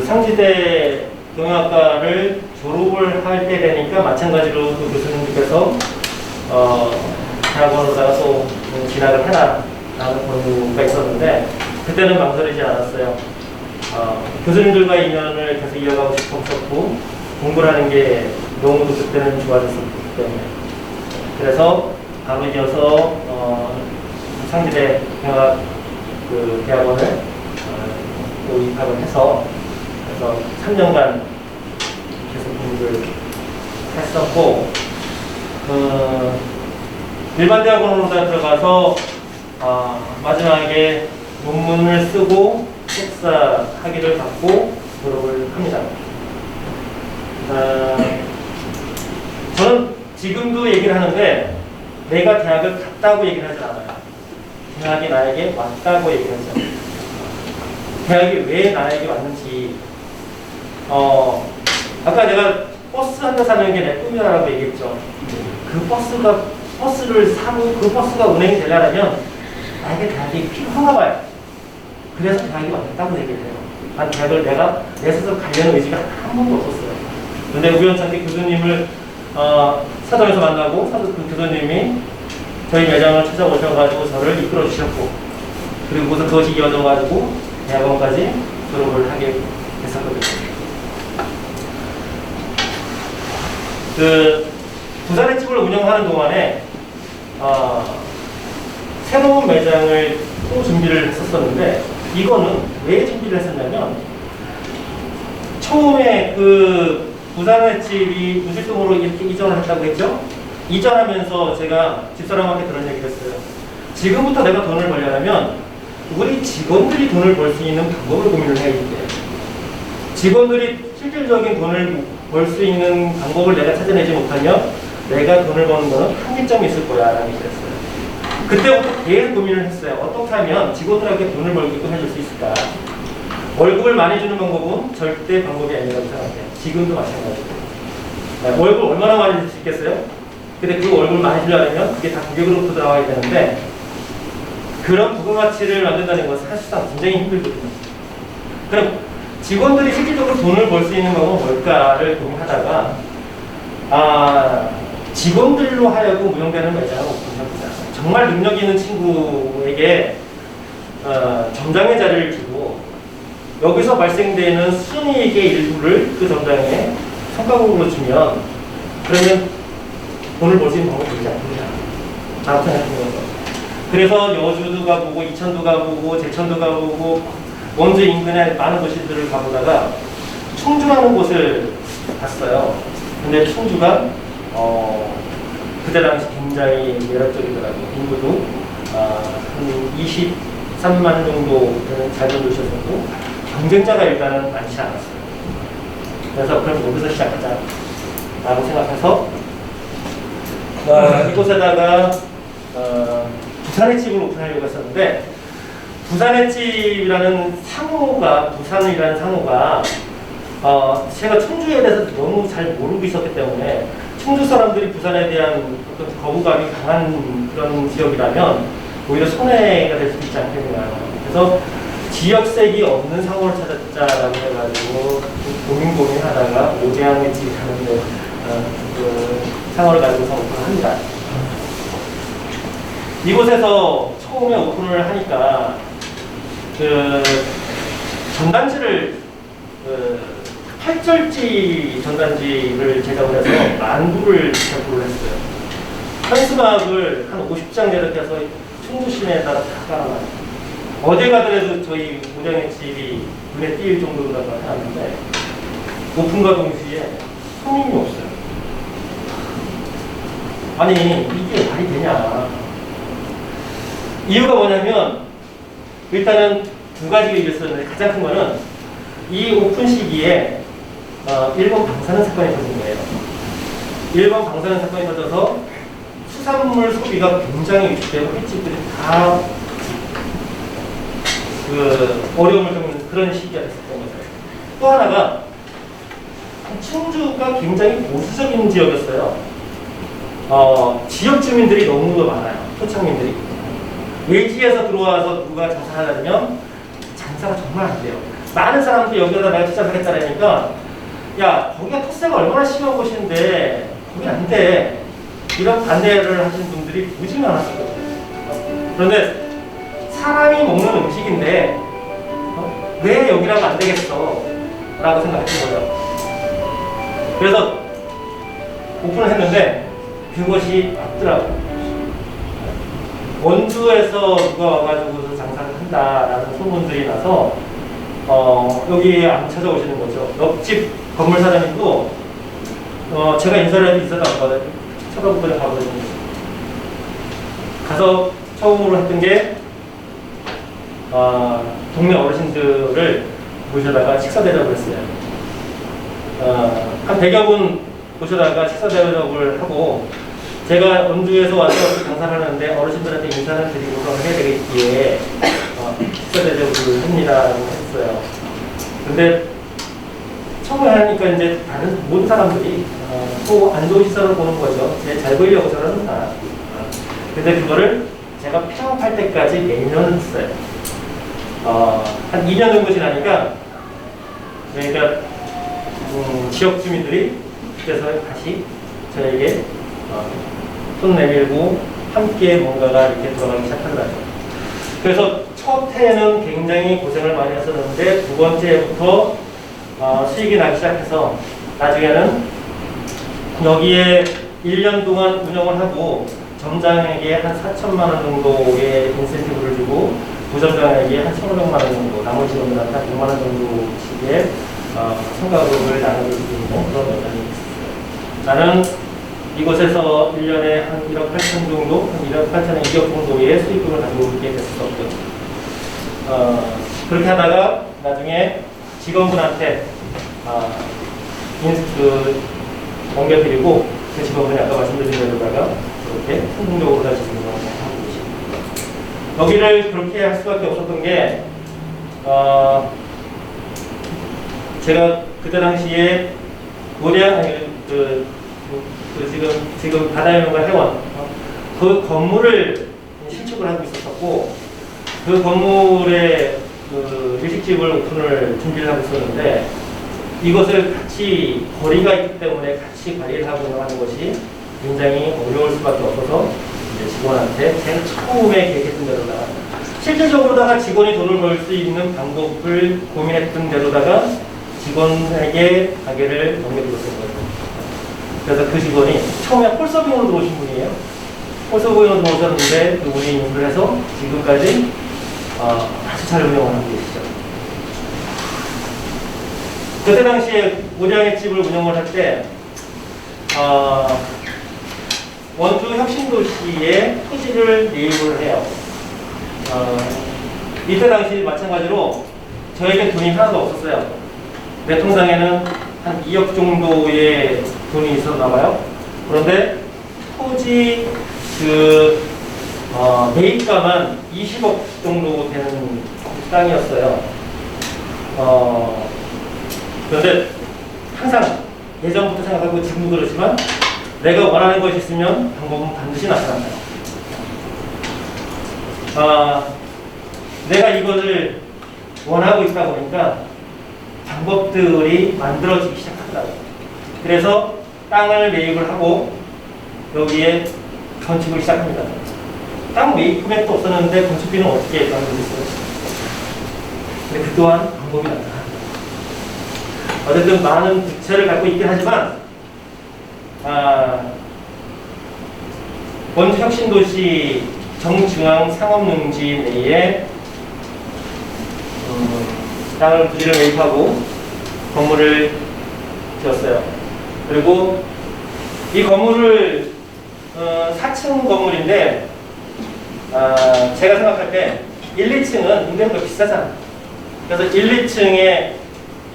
상지대 경영학과를 졸업을 할 때 되니까 마찬가지로 그 교수님께서 대학원으로다가 또 진학을 해라 라는 권유가 있었는데 그때는 망설이지 않았어요. 교수님들과 인연을 계속 이어가고 싶었고 공부라는 게 너무도 그때는 좋아졌었기 때문에 그래서 바로 이어서 상지대 경영학 그 대학원을 또 입학을 해서 그래서 3년간 계속 공부를 했었고 일반 대학원으로 들어가서 마지막에 논문을 쓰고 석사 학위를 받고 졸업을 합니다. 저는 지금도 얘기를 하는데 내가 대학을 갔다고 얘기를 하지 않아요. 대학이 나에게 왔다고 얘기를 하죠. 대학이 왜 나에게 왔는지 아까 내가 버스 한 대 사는 게 내 꿈이라고 얘기했죠. 그 버스를 사고 그 버스가 운행이 되려면 나에게 대학이 필요한가 봐요. 그래서 대학이 왔다고 얘기를 해요. 난 대학을 내가 내 스스로 가려는 의지가 한 번도 없었어요. 근데 우연찮게 교수님을 사정에서 만나고 그 교수님이 저희 매장을 찾아오셔가지고 저를 이끌어 주셨고 그리고 무슨 그것이 이어져가지고 대학원까지 졸업을 하게 됐었거든요. 그 부산의 집을 운영하는 동안에 새로운 매장을 또 준비를 했었는데 이거는 왜 준비를 했었냐면 처음에 그 부산의 집이 무실동으로 이렇게 이전을 했다고 했죠. 이전하면서 제가 집사람한테 그런 얘기를 했어요. 지금부터 내가 돈을 벌려면 우리 직원들이 돈을 벌 수 있는 방법을 고민을 해야 돼. 직원들이 실질적인 돈을 벌 수 있는 방법을 내가 찾아내지 못하면 내가 돈을 버는 거는 한계점이 있을 거야 라는 얘기를 했어요. 그때부터 계속 고민을 했어요. 어떻게 하면 직원들에게 돈을 벌게끔 해줄 수 있을까. 월급을 많이 주는 방법은 절대 방법이 아니라고 생각해요. 지금도 마찬가지고. 월급 얼마나 많이 줄 수 있겠어요? 근데 그 월급을 많이 주려면 그게 다 고객으로부터 들어가야 되는데 그런 부가가치를 만든다는 것은 사실상 굉장히 힘들거든요. 그럼 직원들이 실질적으로 돈을 벌 수 있는 방법은 뭘까를 고민하다가 직원들로 하여금 운영되는 매장을 오픈합니다. 정말 능력 있는 친구에게 점장의 자리를 주고 여기서 발생되는 순이익의 일부를 그 점장에 성과급으로 주면 그러면 돈을 벌 수 있는 방법이 되지 않느냐 라고 생각하는 거죠. 그래서 여주도 가보고 이천도 가보고 제천도 가보고 원주 인근의 많은 도시들을 가보다가 충주라는 곳을 갔어요. 근데 충주가 그때 당시 굉장히 매력적이더라고요. 인구도 한 23만 정도 되는 작은 도시였고 경쟁자가 일단은 많지 않았어요. 그래서 그럼 여기서 시작하자 라고 생각해서 이곳에다가 부산의 집을 오픈하려고 했었는데 부산의 집이라는 상호가 부산이라는 상호가 제가 충주에 대해서 너무 잘 모르고 있었기 때문에 충주 사람들이 부산에 대한 어떤 거부감이 강한 그런 지역이라면 오히려 손해가 될 수도 있지 않겠냐. 그래서 지역색이 없는 상호를 찾았자라고 해가지고 고민하다가 오대양의 집이라는 그 상호를 가지고서 오픈을 합니다. 이곳에서 처음에 오픈을 하니까 그 전단지를 팔절지 전단지를 제작을 해서 만부를 제작을 했어요. 현수막을 한 50장 제작해서 충주 시내에다 다 깔아놔요. 어디 가더라도 저희 오대양의 집이 눈에 띄일 정도로 해놨는데 오픈과 동시에 손님이 없어요. 아니 이게 말이 되냐. 이유가 뭐냐면 일단은 두 가지가 있었는데 가장 큰 거는 이 오픈 시기에 일본 방사능 사건이 터진 거예요. 일본 방사능 사건이 터져서 수산물 소비가 굉장히 위축되고 횟집들이 다 어려움을 겪는 그런 시기가 됐었던 거죠. 또 하나가 충주가 굉장히 보수적인 지역이었어요. 지역 주민들이 너무도 많아요. 토착민들이. 외지에서 들어와서 누가 장사하려면 장사가 정말 안 돼요. 많은 사람들이 여기다 내가 투자하겠다라니까 야 거기가 토세가 얼마나 심한 곳인데 거기 안 돼. 이런 반대를 하시는 분들이 무지 많았어요. 그런데 사람이 먹는 음식인데 왜 여기라고 안 되겠어? 라고 생각했던 거죠. 그래서 오픈을 했는데 그것이 맞더라고요. 원주에서 누가 와가지고 장사를 한다라는 소문들이 나서 여기에 안 찾아오시는 거죠. 옆집 건물 사장님도 제가 인사를 해도 인사도 안 받아요. 쳐다보더니 가버리는 거죠. 가서 처음으로 했던 게 동네 어르신들을 모셔다가 식사 대접을 했어요. 한 100여 분 모셔다가 식사 대접을 하고 제가 원주에서 와서 장사를 하는데 어르신들한테 인사를 드리고서 해야 되겠기에 식사 대접을 합니다라고 했어요. 근데 처음에 하니까 이제 다른 모든 사람들이 또 안 좋은 시선을 보는 거죠. 제 잘 보이려고 저러는구나. 근데 그거를 제가 폐업할 때까지 매년 했어요. 한 2년 정도 지나니까 그러니까 지역 주민들이 그래서 다시 저에게 손 내밀고 함께 뭔가가 이렇게 돌아가기 시작하더라고요. 그래서 첫 해는 굉장히 고생을 많이 했었는데 두 번째부터 수익이 나기 시작해서 나중에는 여기에 1년 동안 운영을 하고 점장에게 한 4천만 원 정도의 인센티브를 주고 부점장에게 한 1,500만 원 정도, 나머지 직원들한테 한 100만 원 정도씩의 성과급을 나눠줄 수 있는 그런 여건이 있었어요. 나는 이곳에서 1년에 한 1억 8천 정도, 한 1억 8천에 2억 정도의 수익금을 가지고 있게 됐었고요. 그렇게 하다가 나중에 직원분한테 옮겨드리고 그 직원분이 아까 말씀드린 대로다가 이렇게 성공적으로 다시 진행을 하고 계십니다. 여기를 그렇게 할 수밖에 없었던 게 제가 그때 당시에 고량 지금 바다연과 해원 그 건물을 신축을 하고 있었고 그 건물에 그 일식집을 오픈을 준비를 하고 있었는데 이것을 같이 거리가 있기 때문에 같이 관리를 하고 하는 것이 굉장히 어려울 수밖에 없어서 이제 직원한테 제일 처음에 계획했던 대로다가 실질적으로다가 직원이 돈을 벌 수 있는 방법을 고민했던 대로다가 직원에게 가게를 넘겨주었던 거예요. 그래서 그 직원이 처음에 홀서빙으로 들어오신 분이에요. 홀서빙으로 들어오셨는데 그분이 인수를 해서 지금까지 아주 잘 운영을 하고 계시죠. 그때 당시에 오량의 집을 운영을 할 때 원주 혁신도시에 토지를 매입을 해요. 이때 당시 마찬가지로 저에게 돈이 하나도 없었어요. 내 통장에는 한 2억 정도의 돈이 있었나 봐요. 그런데 토지 매입가만 20억 정도 되는 땅이었어요. 그런데 항상 예전부터 생각하고 지금도 그렇지만 내가 원하는 것이 있으면 방법은 반드시 나타난다. 내가 이것을 원하고 있다 보니까 방법들이 만들어지기 시작하더라고요. 그래서 땅을 매입을 하고 여기에 건축을 시작합니다. 땅 매입 금액도 없었는데 건축비는 어떻게 만들어졌어요? 근데 그 또한 방법이 나타납니다. 어쨌든 많은 부채를 갖고 있긴 하지만 원주 혁신도시 정중앙 상업농지 내에 땅을 부지를 매입하고 건물을 지었어요. 그리고 이 건물을 4층 건물인데 제가 생각할 때 1, 2층은 임대료가 비싸잖아. 그래서 1, 2층에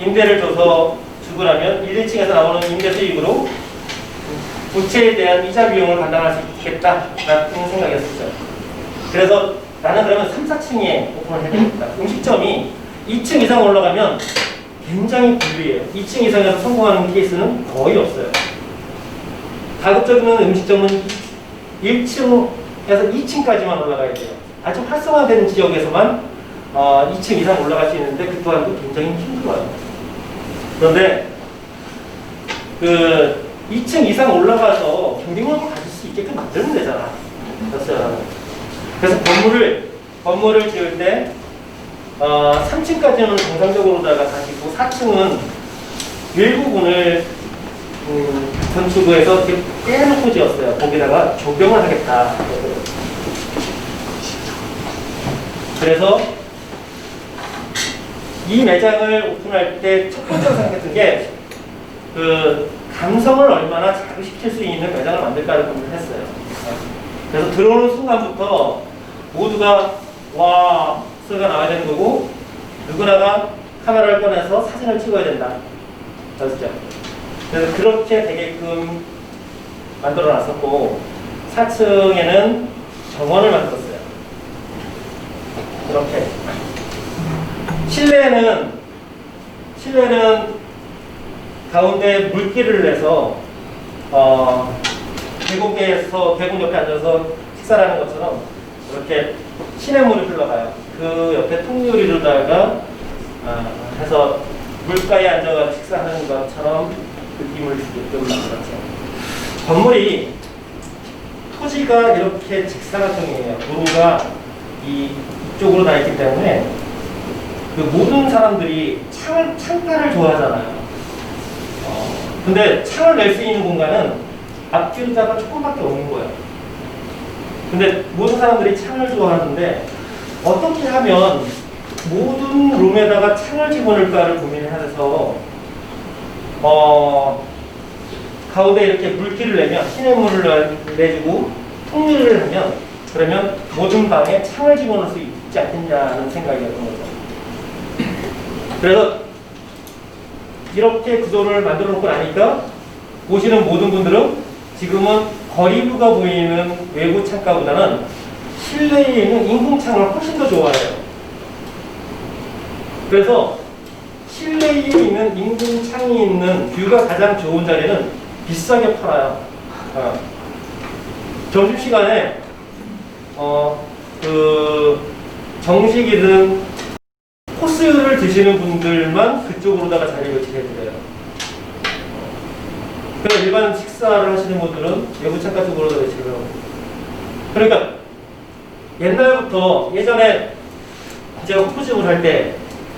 임대를 줘서 주고 나면 1, 2층에서 나오는 임대 수익으로 부채에 대한 이자 비용을 감당할 수 있겠다라는 생각이었었죠. 그래서 나는 그러면 3, 4층에 오픈을 해야 되겠다. 음식점이 2층 이상 올라가면 굉장히 불리해요. 2층 이상에서 성공하는 케이스는 거의 없어요. 가급적이면 음식점은 1층에서 2층까지만 올라가야 돼요. 아주 활성화된 지역에서만 2층 이상 올라갈 수 있는데 그 또한도 굉장히 힘들어요. 그런데 그 2층 이상 올라가서 경쟁력을 가질 수 있게끔 만들면 되잖아. 그래서 건물을 지을 때 3층까지는 정상적으로다가 다시고 4층은 일부분을 건축부에서 이렇게 떼놓고 지었어요. 거기다가 조경을 하겠다. 그래서 이 매장을 오픈할 때 첫 번째로 생각했던 게 그 감성을 얼마나 자극시킬 수 있는 매장을 만들까를 고민을 했어요. 그래서 들어오는 순간부터 모두가 와 소리가 나와야 되는 거고 누구나가 카메라를 꺼내서 사진을 찍어야 된다. 그렇죠? 그래서 그렇게 되게끔 만들어 놨었고 4층에는 정원을 만들었어요. 이렇게 실내는 가운데 물길을 내서 계곡 옆에 앉아서 식사를 하는 것처럼 이렇게 시냇물이 흘러가요. 그 옆에 통유리로다가 해서 물가에 앉아서 식사하는 것처럼 느낌을 주게끔 만들었죠. 건물이 토지가 이렇게 직사각형이에요. 도로가 이쪽으로 나 있기 때문에 그 모든 사람들이 창가를 좋아하잖아요. 근데 창을 낼 수 있는 공간은 앞뒤로다가 조금밖에 없는 거예요. 근데 모든 사람들이 창을 좋아하는데 어떻게 하면 모든 룸에다가 창을 집어넣을까를 고민을 해서 가운데 이렇게 물기를 내면 시냇물을 내주고 통유리를 하면 그러면 모든 방에 창을 집어넣을 수 있지 않겠냐는 생각이었던 거죠. 그래서 이렇게 구조를 만들어 놓고 나니까 보시는 모든 분들은 지금은 거리뷰가 보이는 외부 창가보다는 실내에 있는 인공창을 훨씬 더 좋아해요. 그래서 실내에 있는 인공창이 있는 뷰가 가장 좋은 자리는 비싸게 팔아요. 점심시간에 정식이든 코스를 드시는 분들만 그쪽으로다가 자리 배치를 해드려요. 그래서 일반 식사를 하시는 분들은 외부 창가 쪽으로다 배치를 하고. 그러니까 옛날부터 예전에 제가 호프집을 할 때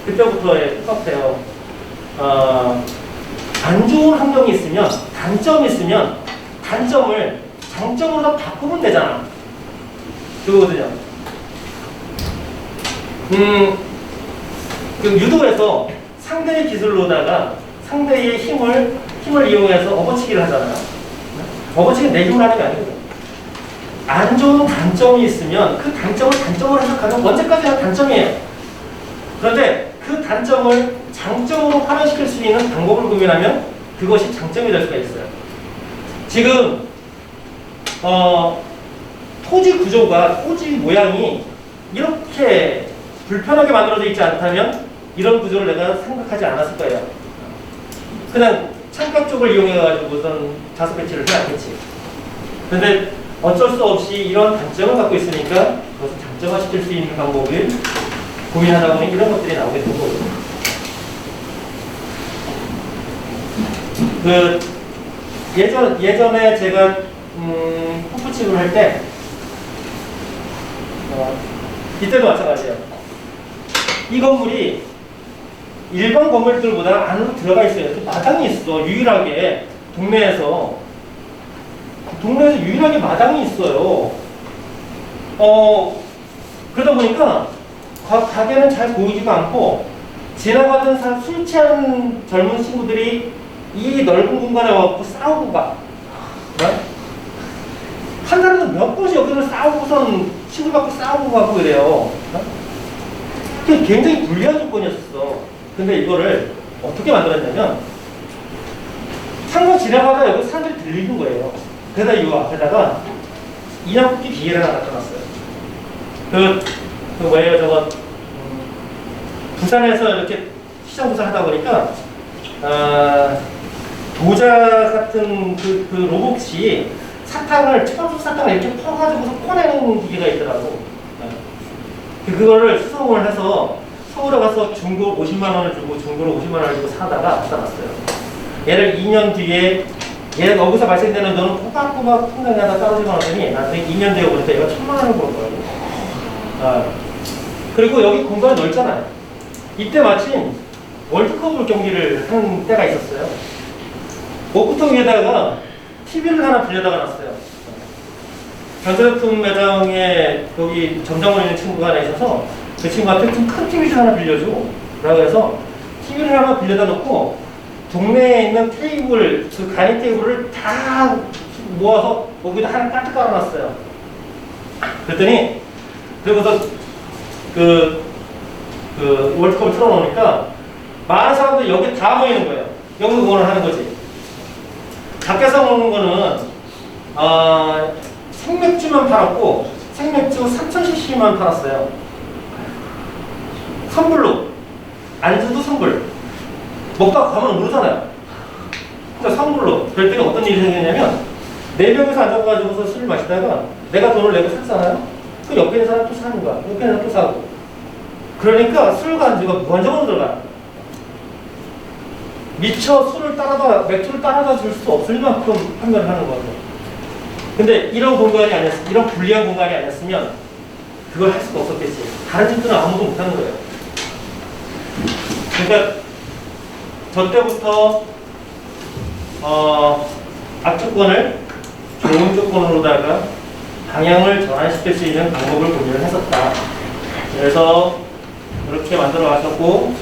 그때부터 똑같아요. 안 좋은 환경이 있으면 단점이 있으면 단점을 장점으로 바꾸면 되잖아. 그거거든요. 유도에서 상대의 기술로다가 상대의 힘을 이용해서 업어치기를 하잖아요. 업어치기는 내 힘을 하는 게 아니거든. 안 좋은 단점이 있으면 그 단점을 단점으로 해석하면 언제까지나 단점이에요. 그런데 그 단점을 장점으로 활용시킬 수 있는 방법을 고민하면 그것이 장점이 될 수가 있어요. 지금 토지 구조가, 토지 모양이 이렇게 불편하게 만들어져 있지 않다면 이런 구조를 내가 생각하지 않았을 거예요. 그냥 창가 쪽을 이용해가지고선 자석 배치를 해놨겠지. 근데 어쩔 수 없이 이런 단점을 갖고 있으니까 그것을 장점화시킬 수 있는 방법을 고민하다 보니 이런 것들이 나오게 된 거거든요. 예전에 제가 호프집을 할 때 이때도 마찬가지예요. 이 건물이 일반 건물들보다 안으로 들어가 있어요. 마당이 있어. 유일하게 동네에서 유일하게 마당이 있어요. 그러다 보니까 가게는 잘 보이지가 않고 지나가던 술 취한 젊은 친구들이 이 넓은 공간에 와서 싸우고 가. 한 달에도 몇 번씩 여기를 싸우고선 친구 갖고 싸우고 가고 그래요. 그게 굉장히 불리한 조건이었어. 근데 이거를 어떻게 만들었냐면 창가 지나가다 여기 사람들이 들리는 거예요. 그래서 이 앞에다가 인형뽑기 기계를 하나 갖다 놨어요. 뭐예요, 저거 부산에서 이렇게 시장 조사를 하다 보니까 도자 같은 그 로봇이 çı밥수 사탕을 이렇게 퍼가지고서 꺼내는 기계가 있더라고. 그거를 수송을 해서 서울에 가서 중고 50만 원을 주고 중고로 50만 원을 주고 사다가 갖다 놨어요. 얘를 2년 뒤에 얘 여기서 발생되는 돈은 꼬박꼬박 통장에 하나 떨어지만 하더니 나중에 2년 뒤에 오니까 얘가 1000만 원을 벌 거예요. 그리고 여기 공간이 넓잖아요. 이때 마침 월드컵 경기를 한 때가 있었어요. 목구통 위에다가 TV를 하나 빌려다가 놨어요. 전자제품 매장에 여기 점장으로 있는 친구가 하나 있어서 그 친구한테 좀 큰 TV 좀 하나 빌려줘 라고 해서 TV를 하나 빌려다 놓고 동네에 있는 테이블, 그 가니 테이블을 다 모아서 거기다 하나 까뜩 깔아놨어요. 그랬더니 그러고서 그 월드컵을 틀어놓으니까 많은 사람들이 여기 다 모이는 거예요. 여기서 응원을 하는 거지. 밖에서 먹는 거는 생맥주만 팔았고 생맥주 3000cc만 팔았어요. 선불로. 안주도 선불. 먹다가 가면 모르잖아요. 그러니까 선불로. 그랬더니 어떤 일이 생겼냐면 4명이서 앉아가지고서 술을 마시다가 내가 돈을 내고 샀잖아요. 그 옆에 있는 사람 또 사는 거야. 옆에 있는 사람 또 사고. 그러니까 술과 안주가 무한정으로 들어가요. 미처 맥주를 따라다 줄 수 없을 만큼 판매를 하는 거죠. 근데 이런 불리한 공간이 아니었으면 그걸 할 수가 없었겠지. 다른 집들은 아무도 못 하는 거예요. 그러니까 저 때부터 악조건을 좋은 조건으로다가 방향을 전환시킬 수 있는 방법을 고민을 했었다. 그래서 그렇게 만들어 가셨고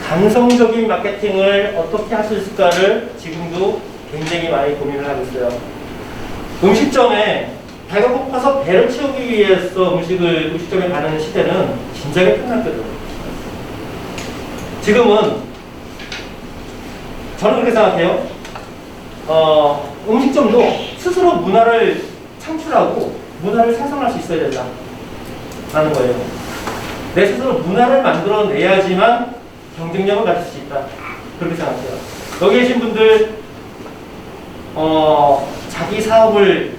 감성적인 마케팅을 어떻게 할 수 있을까를 지금도 굉장히 많이 고민을 하고 있어요. 음식점에 배가 고파서 배를 채우기 위해서 음식점에 가는 시대는 진작에 끝났거든. 지금은 저는 그렇게 생각해요. 음식점도 스스로 문화를 창출하고 문화를 생성할 수 있어야 된다라는 거예요. 내 스스로 문화를 만들어내야지만 경쟁력을 가질 수 있다. 그렇게 생각해요. 여기 계신 분들 자기 사업을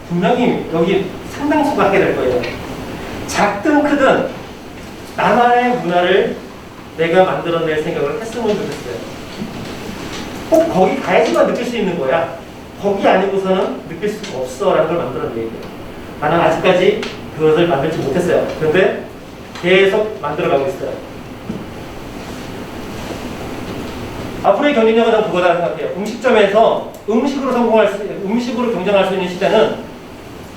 분명히 여기 상당수가 하게 될 거예요. 작든 크든 나만의 문화를 내가 만들어낼 생각을 했으면 좋겠어요. 꼭 거기 가야지만 느낄 수 있는 거야. 거기 아니고서는 느낄 수가 없어라는 걸 만들어내야 돼요. 나는 아직까지 그것을 만들지 못했어요. 그런데 계속 만들어가고 있어요. 앞으로의 경쟁력은 저는 그거다 생각해요. 음식점에서 음식으로 경쟁할 수 있는 시대는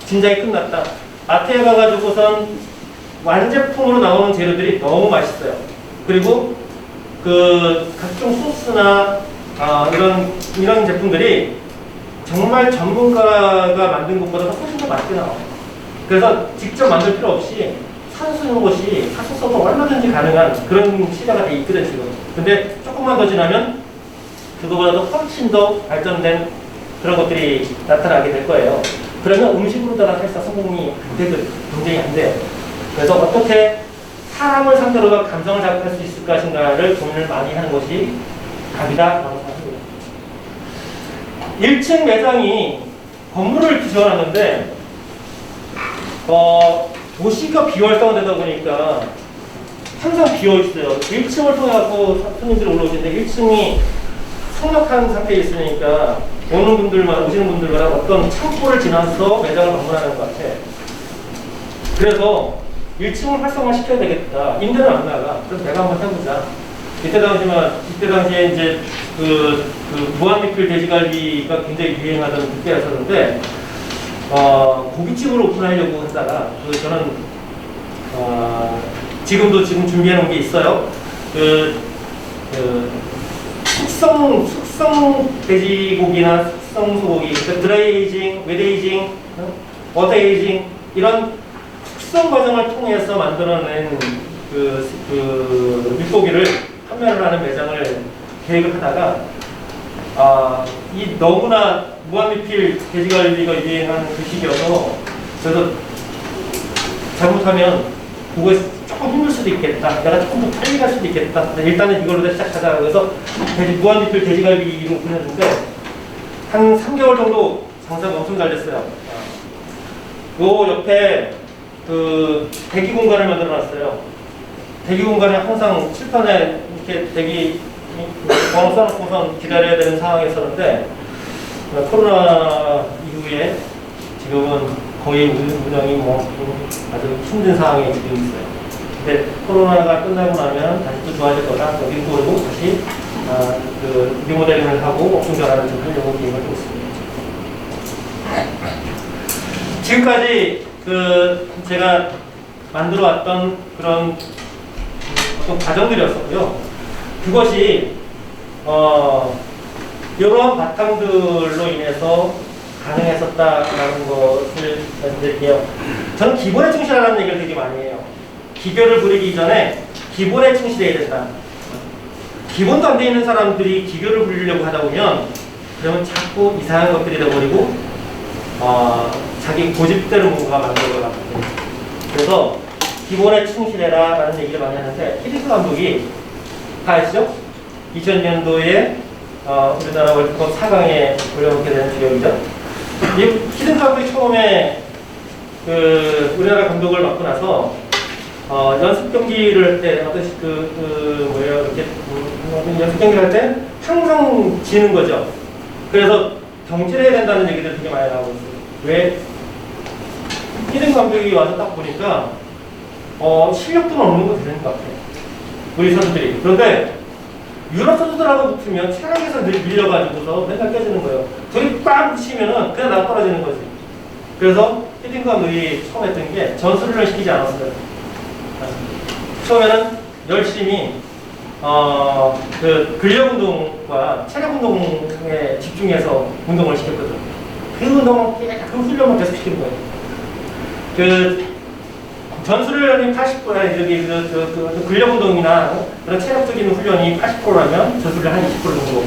진작에 끝났다. 마트에 가가지고선 완제품으로 나오는 재료들이 너무 맛있어요. 그리고 그 각종 소스나 이런 제품들이 정말 전문가가 만든 것보다 훨씬 더 맛있게 나와요. 그래서 직접 만들 필요 없이 사주는 것이 사서 써도 얼마든지 가능한 그런 시대가 돼 있거든 지금. 근데 조금만 더 지나면 그거보다도 훨씬 더 발전된 그런 것들이 나타나게 될 거예요. 그러면 음식으로다가 사실상 성공이 경쟁이 안 돼요. 그래서 어떻게 사람을 상대로 감성을 자극할 수 있을 것인가를 고민을 많이 하는 것이 답이다라고 생각합니다. 1층 매장이 건물을 지어놨는데 도시가 비활성화되다 보니까 항상 비어있어요. 1층을 통해서 손님들이 올라오시는데 1층이 성역한 상태에 있으니까 오시는 분들마다 어떤 창고를 지나서 매장을 방문하는 것 같아. 그래서 1층을 활성화시켜야 되겠다. 임대는 안 나가. 그래서 내가 한번 해보자. 이때 당시에 이제 무한리필 돼지갈비가 굉장히 유행하던 그때였었는데, 고깃집으로 오픈하려고 했다가, 저는, 지금 준비해 놓은 게 있어요. 숙성 돼지고기나 숙성 소고기, 드라이에이징, 웨데이징, 워터에이징, 이런 숙성 과정을 통해서 만들어낸 물고기를 판매를 하는 매장을 계획을 하다가, 이 너무나 무한리필 돼지갈비가 유행하는 그 시기여서, 그래서 잘못하면 그거에 조금 힘들 수도 있겠다. 내가 조금 더 빨리 갈 수도 있겠다. 일단은 이걸로 시작하자. 그래서 무한리필 돼지갈비로 보냈는데, 한 3개월 정도 장사가 엄청 잘 됐어요. 요 옆에 대기 공간을 만들어 놨어요. 대기 공간에 항상 칠판에 이렇게 대기 번호 써놓고선 기다려야 되는 상황이었었는데, 코로나 이후에 지금은 거의 운영이 아주 힘든 상황에 지금 있어요. 근데 코로나가 끝나고 나면 다시 또 좋아질 거다. 여기 또 다시 리모델링을 하고 옵션 변화를 좀 하려고 계획을 하고 있습니다. 지금까지 제가 만들어 왔던 그런 어떤 과정들이었었고요. 그것이 이러한 바탕들로 인해서 가능했었다라는 것을 말씀드릴게요. 저는 기본에 충실하라는 얘기를 되게 많이 해요. 기교를 부리기 전에 기본에 충실해야 된다. 기본도 안 돼 있는 사람들이 기교를 부리려고 하다 보면 그러면 자꾸 이상한 것들이 돼버리고 자기 고집대로 뭔가 만들어가는 거예요. 그래서 기본에 충실해라 라는 얘기를 많이 하는데, 히딩크 감독이 다 아시죠? 2000년도에 우리나라 월드컵 4강에 올려놓게 된 주역이죠. 이 히딩크 감독이 처음에 우리나라 감독을 맡고 나서 연습 경기를 할 때 이렇게 연습 경기를 할 때 항상 지는 거죠. 그래서 경질해야 된다는 얘기들 되게 많이 나오고 있어요. 왜? 히딩크 감독이 와서 딱 보니까 실력도 없는 거 되는 것 같아요. 우리 선수들이. 그런데 유럽 선수들하고 붙으면 체력에서 밀려가지고서 맨날 깨지는 거예요. 둘이 빡 붙이면은 그냥 나 떨어지는 거지. 그래서 히딩크 감독이 처음 했던 게 전술을 시키지 않았어요. 처음에는 열심히 근력 운동과 체력 운동에 집중해서 운동을 시켰거든. 그 훈련만 계속 시키는 거예요. 전술훈련이 80%, 근력 운동이나 그런 체력적인 훈련이 80%라면 전술을 한 20% 정도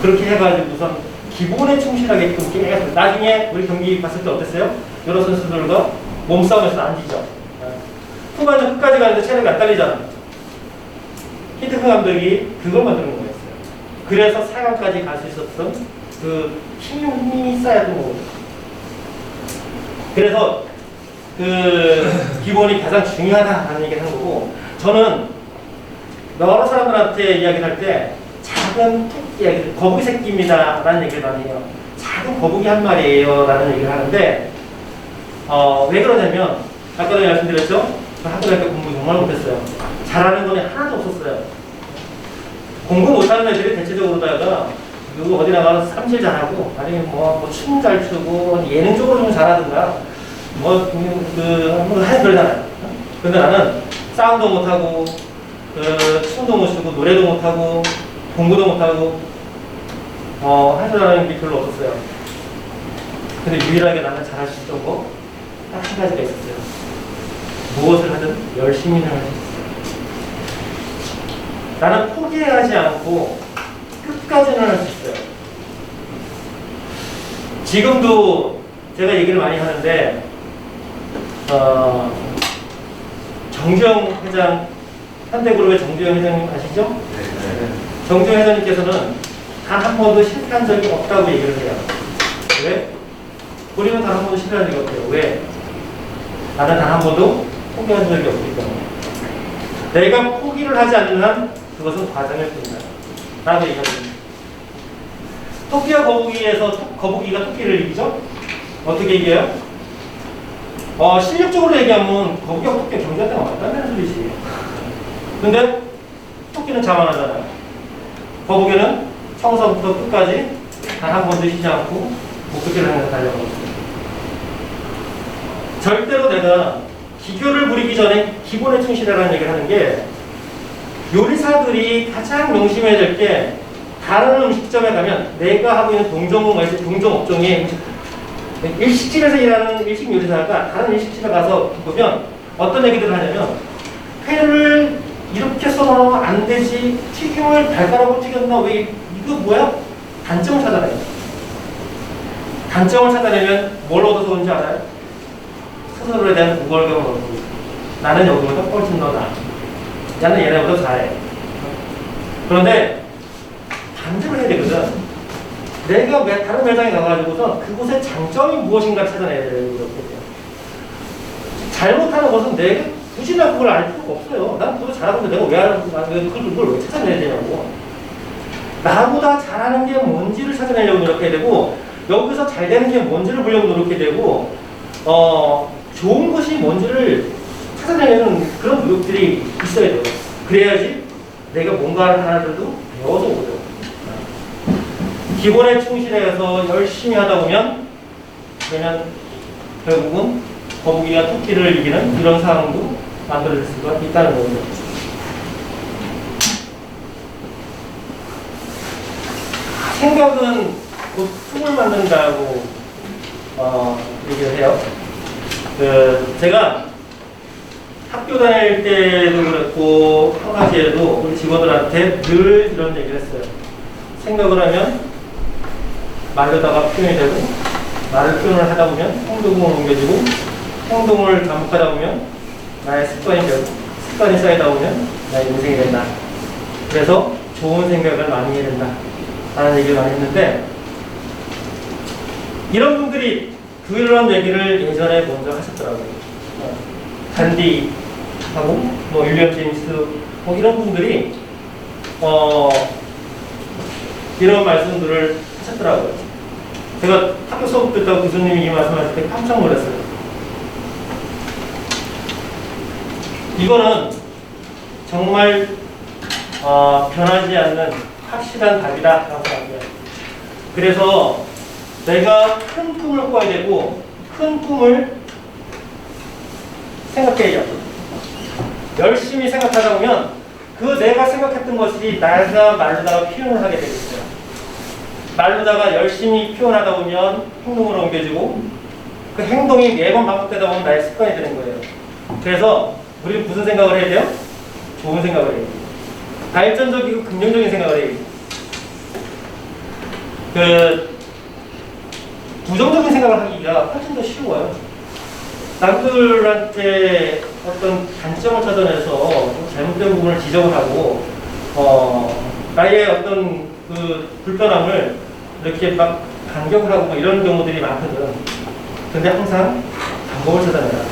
그렇게 해가지고 우선 기본에 충실하게끔 계속 나중에 우리 경기 봤을 때 어땠어요? 여러 선수들과 몸싸움에서 안 지죠. 후반전 끝까지 가는데 체력이 안 딸리잖아. 히트크 감독이 그걸 만드는 거였어요. 그래서 4강까지 갈 수 있었던 그 힘이 쌓였던 거거든요. 그래서 그 기본이 가장 중요하다는 얘기를 하는 거고, 저는 여러 사람들한테 이야기를 할 때 작은 토끼, 거북이 새끼입니다 라는 얘기를 많이 해요. 작은 거북이 한 마리예요 라는 얘기를 하는데, 왜 그러냐면 아까 전에 말씀드렸죠? 저 학교 다닐 때 공부 정말 못했어요. 잘하는 건 하나도 없었어요. 공부 못하는 애들이 대체적으로다가 누구 어디 나가서 삼질 잘하고, 아니면 춤 잘 추고 예능적으로 좀 잘하든가 한번 하지 그러잖아요. 근데 나는 싸움도 못하고 춤도 못 추고 노래도 못하고 공부도 못하고 할 줄 아는 게 별로 없었어요. 근데 유일하게 나는 잘할 수 있던 거 딱 한 가지가 있었어요. 무엇을 하든 열심히 할 수 있어요. 나는 포기하지 않고 끝까지는 할 수 있어요. 지금도 제가 얘기를 많이 하는데 정주영 회장, 현대그룹의 정주영 회장님 아시죠? 네. 정주영 회장님께서는 단 한 번도 실패한 적이 없다고 얘기를 해요. 왜? 우리는 단 한 번도 실패한 적이 없대요. 왜? 나는 단 한 번도 포기한 적이 없기 때문에. 내가 포기를 하지 않는 한 그것은 과정일 뿐이다 라고 얘기합니다. 토끼와 거북이에서 거북이가 토끼를 이기죠? 어떻게 이겨요? 실력적으로 얘기하면 거북이와 토끼가 경기할 때가 맞다는 소리지. 근데 토끼는 자만하잖아요. 거북이는 처음부터 끝까지 단 한 번도 쉬지 않고 목표를 향해서 달려갑니다. 절대로 내가 기교를 부리기 전에 기본에 충실하라는 얘기를 하는 게, 요리사들이 가장 명심해야 될 게, 다른 음식점에 가면 내가 하고 있는 동종 업종이 일식집에서 일하는 일식 요리사가 다른 일식집에 가서 보면 어떤 얘기들을 하냐면, 회를 이렇게 썰어놓으면 안 되지, 튀김을 발가락으로 튀겼나, 왜 이거 뭐야? 단점을 찾아내요. 단점을 찾아내면 뭘 얻어서 오는지 알아요? 스스로에 대한 우월감을 얻고, 나는 여기보다 훨씬 더 나아. 나는 얘네보다 잘해. 그런데 반대로 해야 되거든. 내가 다른 매장에 가가지고서 그곳의 장점이 무엇인가를 찾아내야 되는 거거든요. 잘못하는 것은 내가 굳이 나 그걸 알 필요가 없어요. 난 그거 잘하는데 내가 그걸 왜 찾아내야 되냐고. 나보다 잘하는 게 뭔지를 찾아내려고 노력해야 되고, 여기서 잘 되는 게 뭔지를 보려고 노력해야 되고, 좋은 것이 뭔지를 찾아내는 그런 노력들이 있어야 돼요. 그래야지 내가 뭔가를 하나라도 배워서 오죠. 기본에 충실해서 열심히 하다 보면, 그러면 결국은 거북이와 토끼를 이기는 이런 상황도 만들어질 수가 있다는 거죠. 생각은 곧 꿈을 만든다고 얘기를 해요. 제가 학교 다닐 때도 그랬고 평상시에도 우리 직원들한테 늘 이런 얘기를 했어요. 생각을 하면 말로다가 표현이 되고, 말을 표현을 하다 보면 행동을 옮겨지고, 행동을 반복하다 보면 나의 습관이 되고, 습관이 쌓이다 보면 나의 인생이 된다. 그래서 좋은 생각을 많이 해야 된다 라는 얘기를 많이 했는데, 이런 분들이 그런 얘기를 예전에 먼저 하셨더라고요. 간디하고 윌리엄 제임스 이런 분들이 이런 말씀들을 하셨더라고요. 제가 학교 수업 듣다가 교수님이 이 말씀하실 때 깜짝 놀랐어요. 이거는 정말 변하지 않는 확실한 답이다라고 생각해요. 그래서 내가 큰 꿈을 꿔야 되고, 큰 꿈을 생각해야 돼요. 열심히 생각하다 보면 그 내가 생각했던 것이 내가 말로다가 표현을 하게 되겠어요. 말로다가 열심히 표현하다 보면 행동으로 옮겨지고, 그 행동이 매번 반복되다 보면 나의 습관이 되는 거예요. 그래서 우리는 무슨 생각을 해야 돼요? 좋은 생각을 해야 돼요. 발전적이고 긍정적인 생각을 해야 돼요. 그 부정적인 생각을 하기가 훨씬 더 쉬워요. 남들한테 어떤 단점을 찾아내서 잘못된 부분을 지적을 하고 나의 어떤 그 불편함을 이렇게 막 반격을 하고 뭐 이런 경우들이 많거든. 근데 항상 방법을 찾아내라.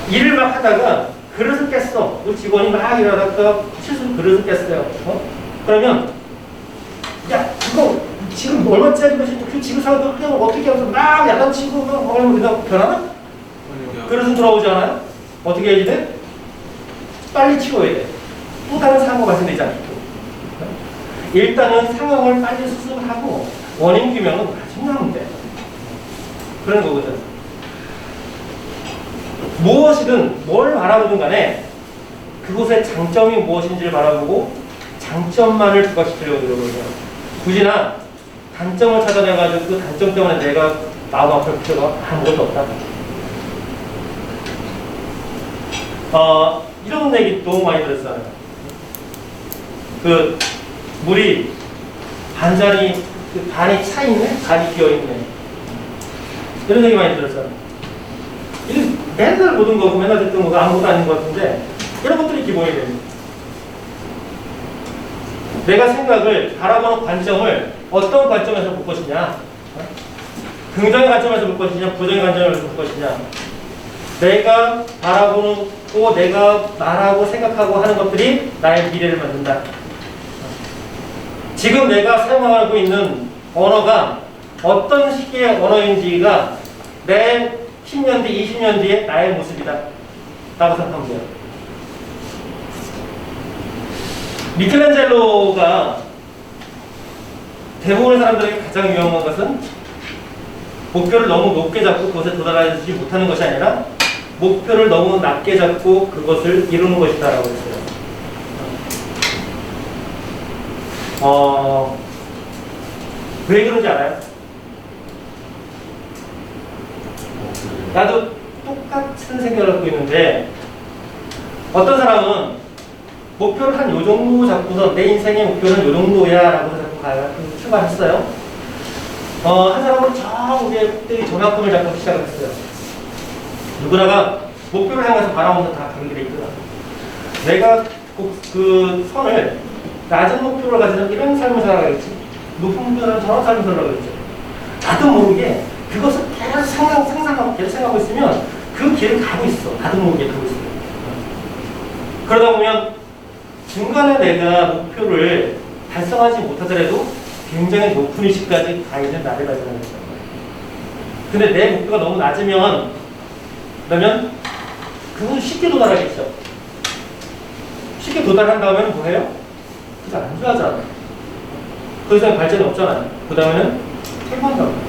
일을 막 하다가 그릇을 깼어. 그 직원이 막 일하다가 실수로 그릇을 깼어요. 그러면 야 그거 지금 얼마짜리 것인지 그 지금 사람들 그냥 어떻게 하면서 막 야단치고 막 먹으면 그냥 변하나? 그릇은 돌아오지 않아요? 어떻게 해야 돼? 빨리 치워야 돼. 또 다른 상황가 발생되지 않고. 일단은 상황을 빨리 수습을 하고 원인 규명은 나중에 하면 돼. 그런 거거든. 무엇이든 뭘 바라보든 간에 그곳의 장점이 무엇인지를 바라보고 장점만을 부각시키려고 노력을 해요. 굳이나 단점을 찾아내가지고 그 단점 때문에 내가 마음 아플 필요가 아무것도 없다. 이런 얘기 너무 많이 들었어요. 그 물이 반잔이 반이 차 있네, 반이 비어 있네. 이런 얘기 많이 들었어요. 이게 맨날 보던 거고 맨날 듣던 거가 아무것도 아닌 것 같은데 이런 것들이 기본이 됩니다. 내가 생각을 바라보는 관점을 어떤 관점에서 볼 것이냐, 긍정의 관점에서 볼 것이냐, 부정의 관점에서 볼 것이냐, 내가 바라보고 내가 말하고 생각하고 하는 것들이 나의 미래를 만든다. 지금 내가 사용하고 있는 언어가 어떤 식의 언어인지가 내 10년 뒤, 20년 뒤에 나의 모습이다 라고 생각하면 돼요. 미켈란젤로가 대부분의 사람들에게 가장 유명한 것은 목표를 너무 높게 잡고 그것에 도달하지 못하는 것이 아니라 목표를 너무 낮게 잡고 그것을 이루는 것이다 라고 했어요. 왜 그런지 알아요? 나도 똑같은 생각을 갖고 있는데 어떤 사람은 목표를 한 요 정도 잡고서 내 인생의 목표는 요 정도야 라고 자꾸 출발했어요. 한 사람은 저 위에 정약금을 잡고 시작을 했어요. 누구나가 목표를 향해서 바라보면서 다 가게 돼 있구나. 내가 꼭 그 선을 낮은 목표를 가지고 이런 삶을 살아가겠지. 높은 목표는 저런 삶을 살아가겠지. 나도 모르게 그것을 계속 상상하고 계속 생각하고 있으면 그 길을 가고 있어. 나도 모르게 가고 있어. 그러다 보면 중간에 내가 목표를 달성하지 못하더라도 굉장히 높은 위치까지 가 있는 나를 발견하는 거예요. 근데 내 목표가 너무 낮으면 그러면 그건 쉽게 도달하겠죠. 쉽게 도달한 다음에는 뭐 해요? 그냥 안 좋아하잖아. 그 이상 발전이 없잖아요. 그 다음에는 퇴보한다고 해요.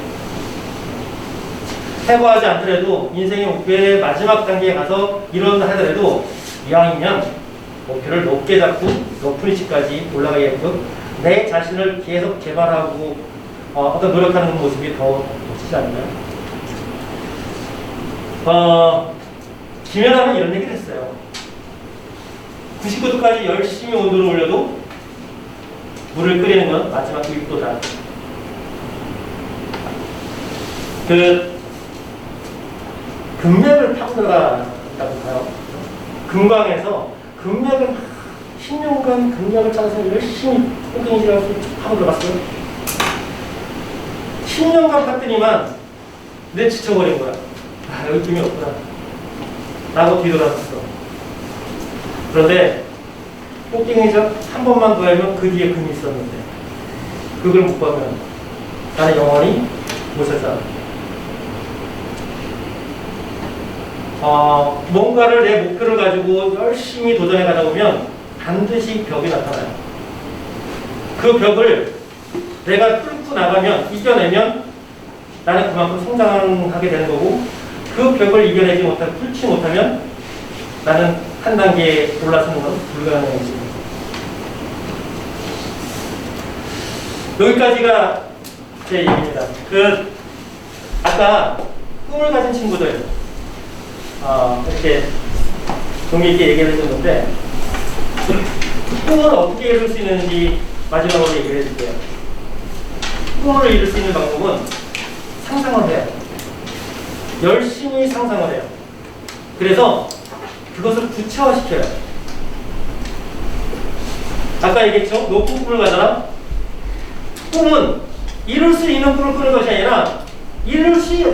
퇴보하지 않더라도 인생의 목표의 마지막 단계에 가서 이런다 하더라도 이왕이면 목표를 높게 잡고 높은 위치까지 올라가게끔 내 자신을 계속 개발하고 어떤 노력하는 모습이 더 멋지지 않나요? 김연아는 이런 얘기를 했어요. 99도까지 열심히 온도를 올려도 물을 끓이는 건 마지막 6도다. 그 금맥을 타고 들어갔다고 봐요. 금광에서 금맥을 10년간 금맥을 찾아서 열심히 꽁꽁이질하고 하고 들어갔어요. 10년간 팠더니만 내 지쳐버린 거야. 여기 금이 없구나 라고 뒤돌아섰어. 그런데 꼭대기에서 한 번만 더 하면 그 뒤에 금이 있었는데 그걸 못 보면 나는 영원히 못 살잖아. 뭔가를 내 목표를 가지고 열심히 도전해 가다 보면 반드시 벽이 나타나요. 그 벽을 내가 뚫고 나가면, 이겨내면 나는 그만큼 성장하게 되는 거고, 그 벽을 이겨내지 못하고 뚫지 못하면 나는 한 단계 올라서는 건 불가능해집니다. 여기까지가 제 얘기입니다. 아까 꿈을 가진 친구들 이렇게 동기 있게 얘기를 해줬는데 꿈을 어떻게 이룰 수 있는지 마지막으로 얘기를 해줄게요. 꿈을 이룰 수 있는 방법은 상상을 해요. 열심히 상상을 해요. 그래서 그것을 구체화시켜요. 아까 얘기했죠? 높은 꿈을 가잖아. 꿈은 이룰 수 있는 꿈을 꾸는 것이 아니라 이루지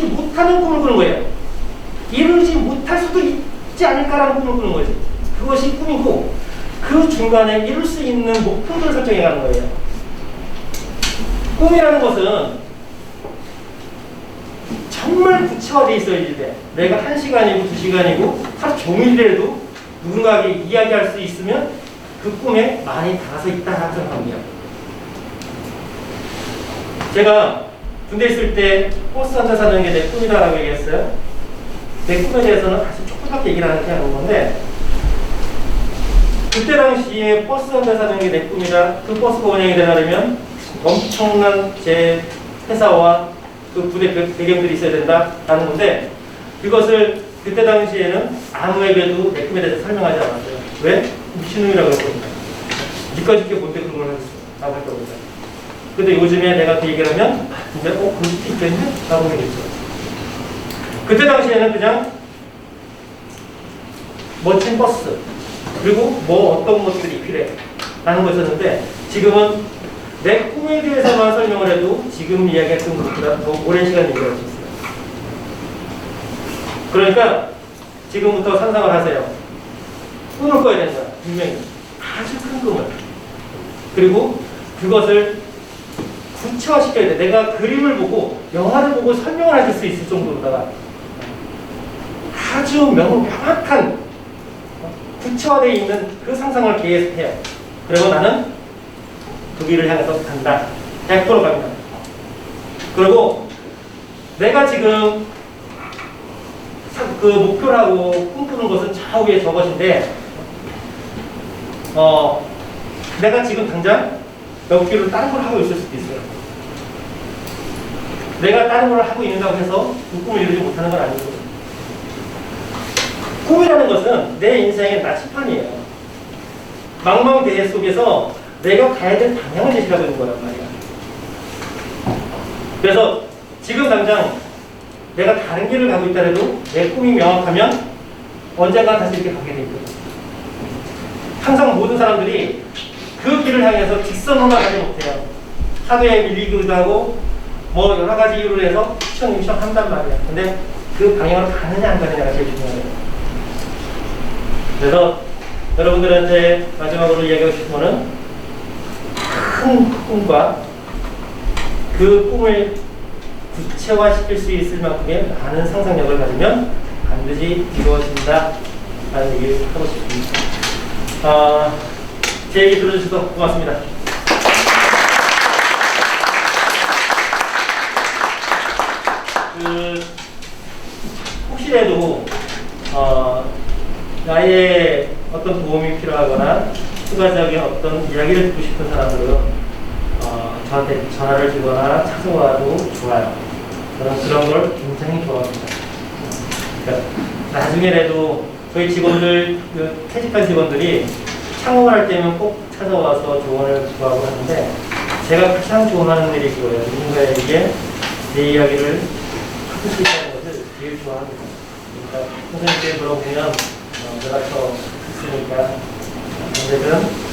못하는 꿈을 꾸는 거예요. 이루지 못할 수도 있지 않을까라는 꿈을 꾸는 거지. 그것이 꿈이고 그 중간에 이룰 수 있는 목표들을 설정해 가는 거예요. 꿈이라는 것은 정말 구체화되어 있어야지 돼. 내가 1시간이고 2시간이고 하루 종일이라도 누군가에게 이야기할 수 있으면 그 꿈에 많이 닿아서 있다라고 생각합니다. 제가 군대 있을 때 버스 한잔 사는 게 내 꿈이다라고 얘기했어요. 내 꿈에 대해서는 아주 조금밖에 얘기를 안 하는 건데 그때 당시에 버스 한잔 사는 게 내 꿈이다. 그 버스가 운행이 되려면 엄청난 제 회사와 그 부대 배경들이 있어야 된다라는 건데 그것을 그때 당시에는 아무에게도 내 꿈에 대해서 설명하지 않았어요. 왜? 미친놈이라고 그랬거든요. 니까지 이렇게 뭔데 그런 걸 하겠어? 라고 했거든요. 근데 요즘에 내가 그 얘기를 하면 근데 그럴 수도 있겠네? 라고 얘기했죠. 그때 당시에는 그냥 멋진 버스 그리고 뭐 어떤 것들이 필요해 라는 거였었는데 지금은 내 꿈에 대해서만 설명을 해도 지금 이야기했던 것보다 더 오랜 시간 얘기할 수 있어요. 그러니까 지금부터 상상을 하세요. 꿈을 꿔야 된다. 분명히 아주 큰 꿈을. 그리고 그것을 구체화시켜야 돼. 내가 그림을 보고 영화를 보고 설명을 하실 수 있을 정도로다가 아주 명확한 구체화되어 있는 그 상상을 계속해요. 그리고 나는 그 길을 향해서 간다. 100% 갑니다. 그리고 내가 지금 그 목표를 하고 꿈꾸는 것은 저 위에 저것인데 내가 지금 당장 몇 개를 다른 걸 하고 있을 수도 있어요. 내가 다른 걸 하고 있는다고 해서 그 꿈을 이루지 못하는 건 아니고 꿈이라는 것은 내 인생의 나침판이에요. 망망대해 속에서 내가 가야 될 방향을 제시하고 있는 거란 말이야. 그래서 지금 당장 내가 다른 길을 가고 있다 해도 내 꿈이 명확하면 언젠가 다시 이렇게 가게 돼 있거든. 항상 모든 사람들이 그 길을 향해서 직선으로만 가지 못해요. 하루에 밀리기도 하고 뭐 여러 가지 이유로 해서 휘청휘청 한단 말이야. 근데 그 방향으로 가느냐 안 가느냐가 제일 중요해요. 그래서 여러분들한테 마지막으로 이야기하고 싶은 거는 큰 꿈과 그 꿈을 구체화시킬 수 있을 만큼의 많은 상상력을 가지면 반드시 이루어진다 라는 얘기를 하고 싶습니다. 제 얘기 들어주셔서 고맙습니다. 혹시라도 나의 어떤 도움이 필요하거나 추가적인 어떤 이야기를 듣고 싶은 사람들은 저한테 전화를 주거나 찾아와도 좋아요. 저는 그런 걸 굉장히 좋아합니다. 그러니까 나중에라도 저희 직원들, 퇴직한 직원들이 창업을 할 때면 꼭 찾아와서 조언을 구하고 하는데 제가 가장 좋아하는 일이 그거예요. 누군가에게 내 이야기를 하고 수 있다는 것을 제일 좋아합니다. 그러니까 선생님께 물어보면 연락처 있으니까 언제든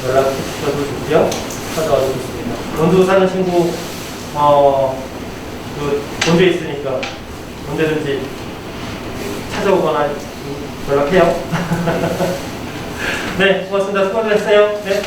연락 주셔도 좋고요. 찾아와도 좋습니다. 원주 사는 친구 그 본주에 있으니까 언제든지 찾아오거나 연락해요. 네, 고맙습니다. 수고하셨어요. 네.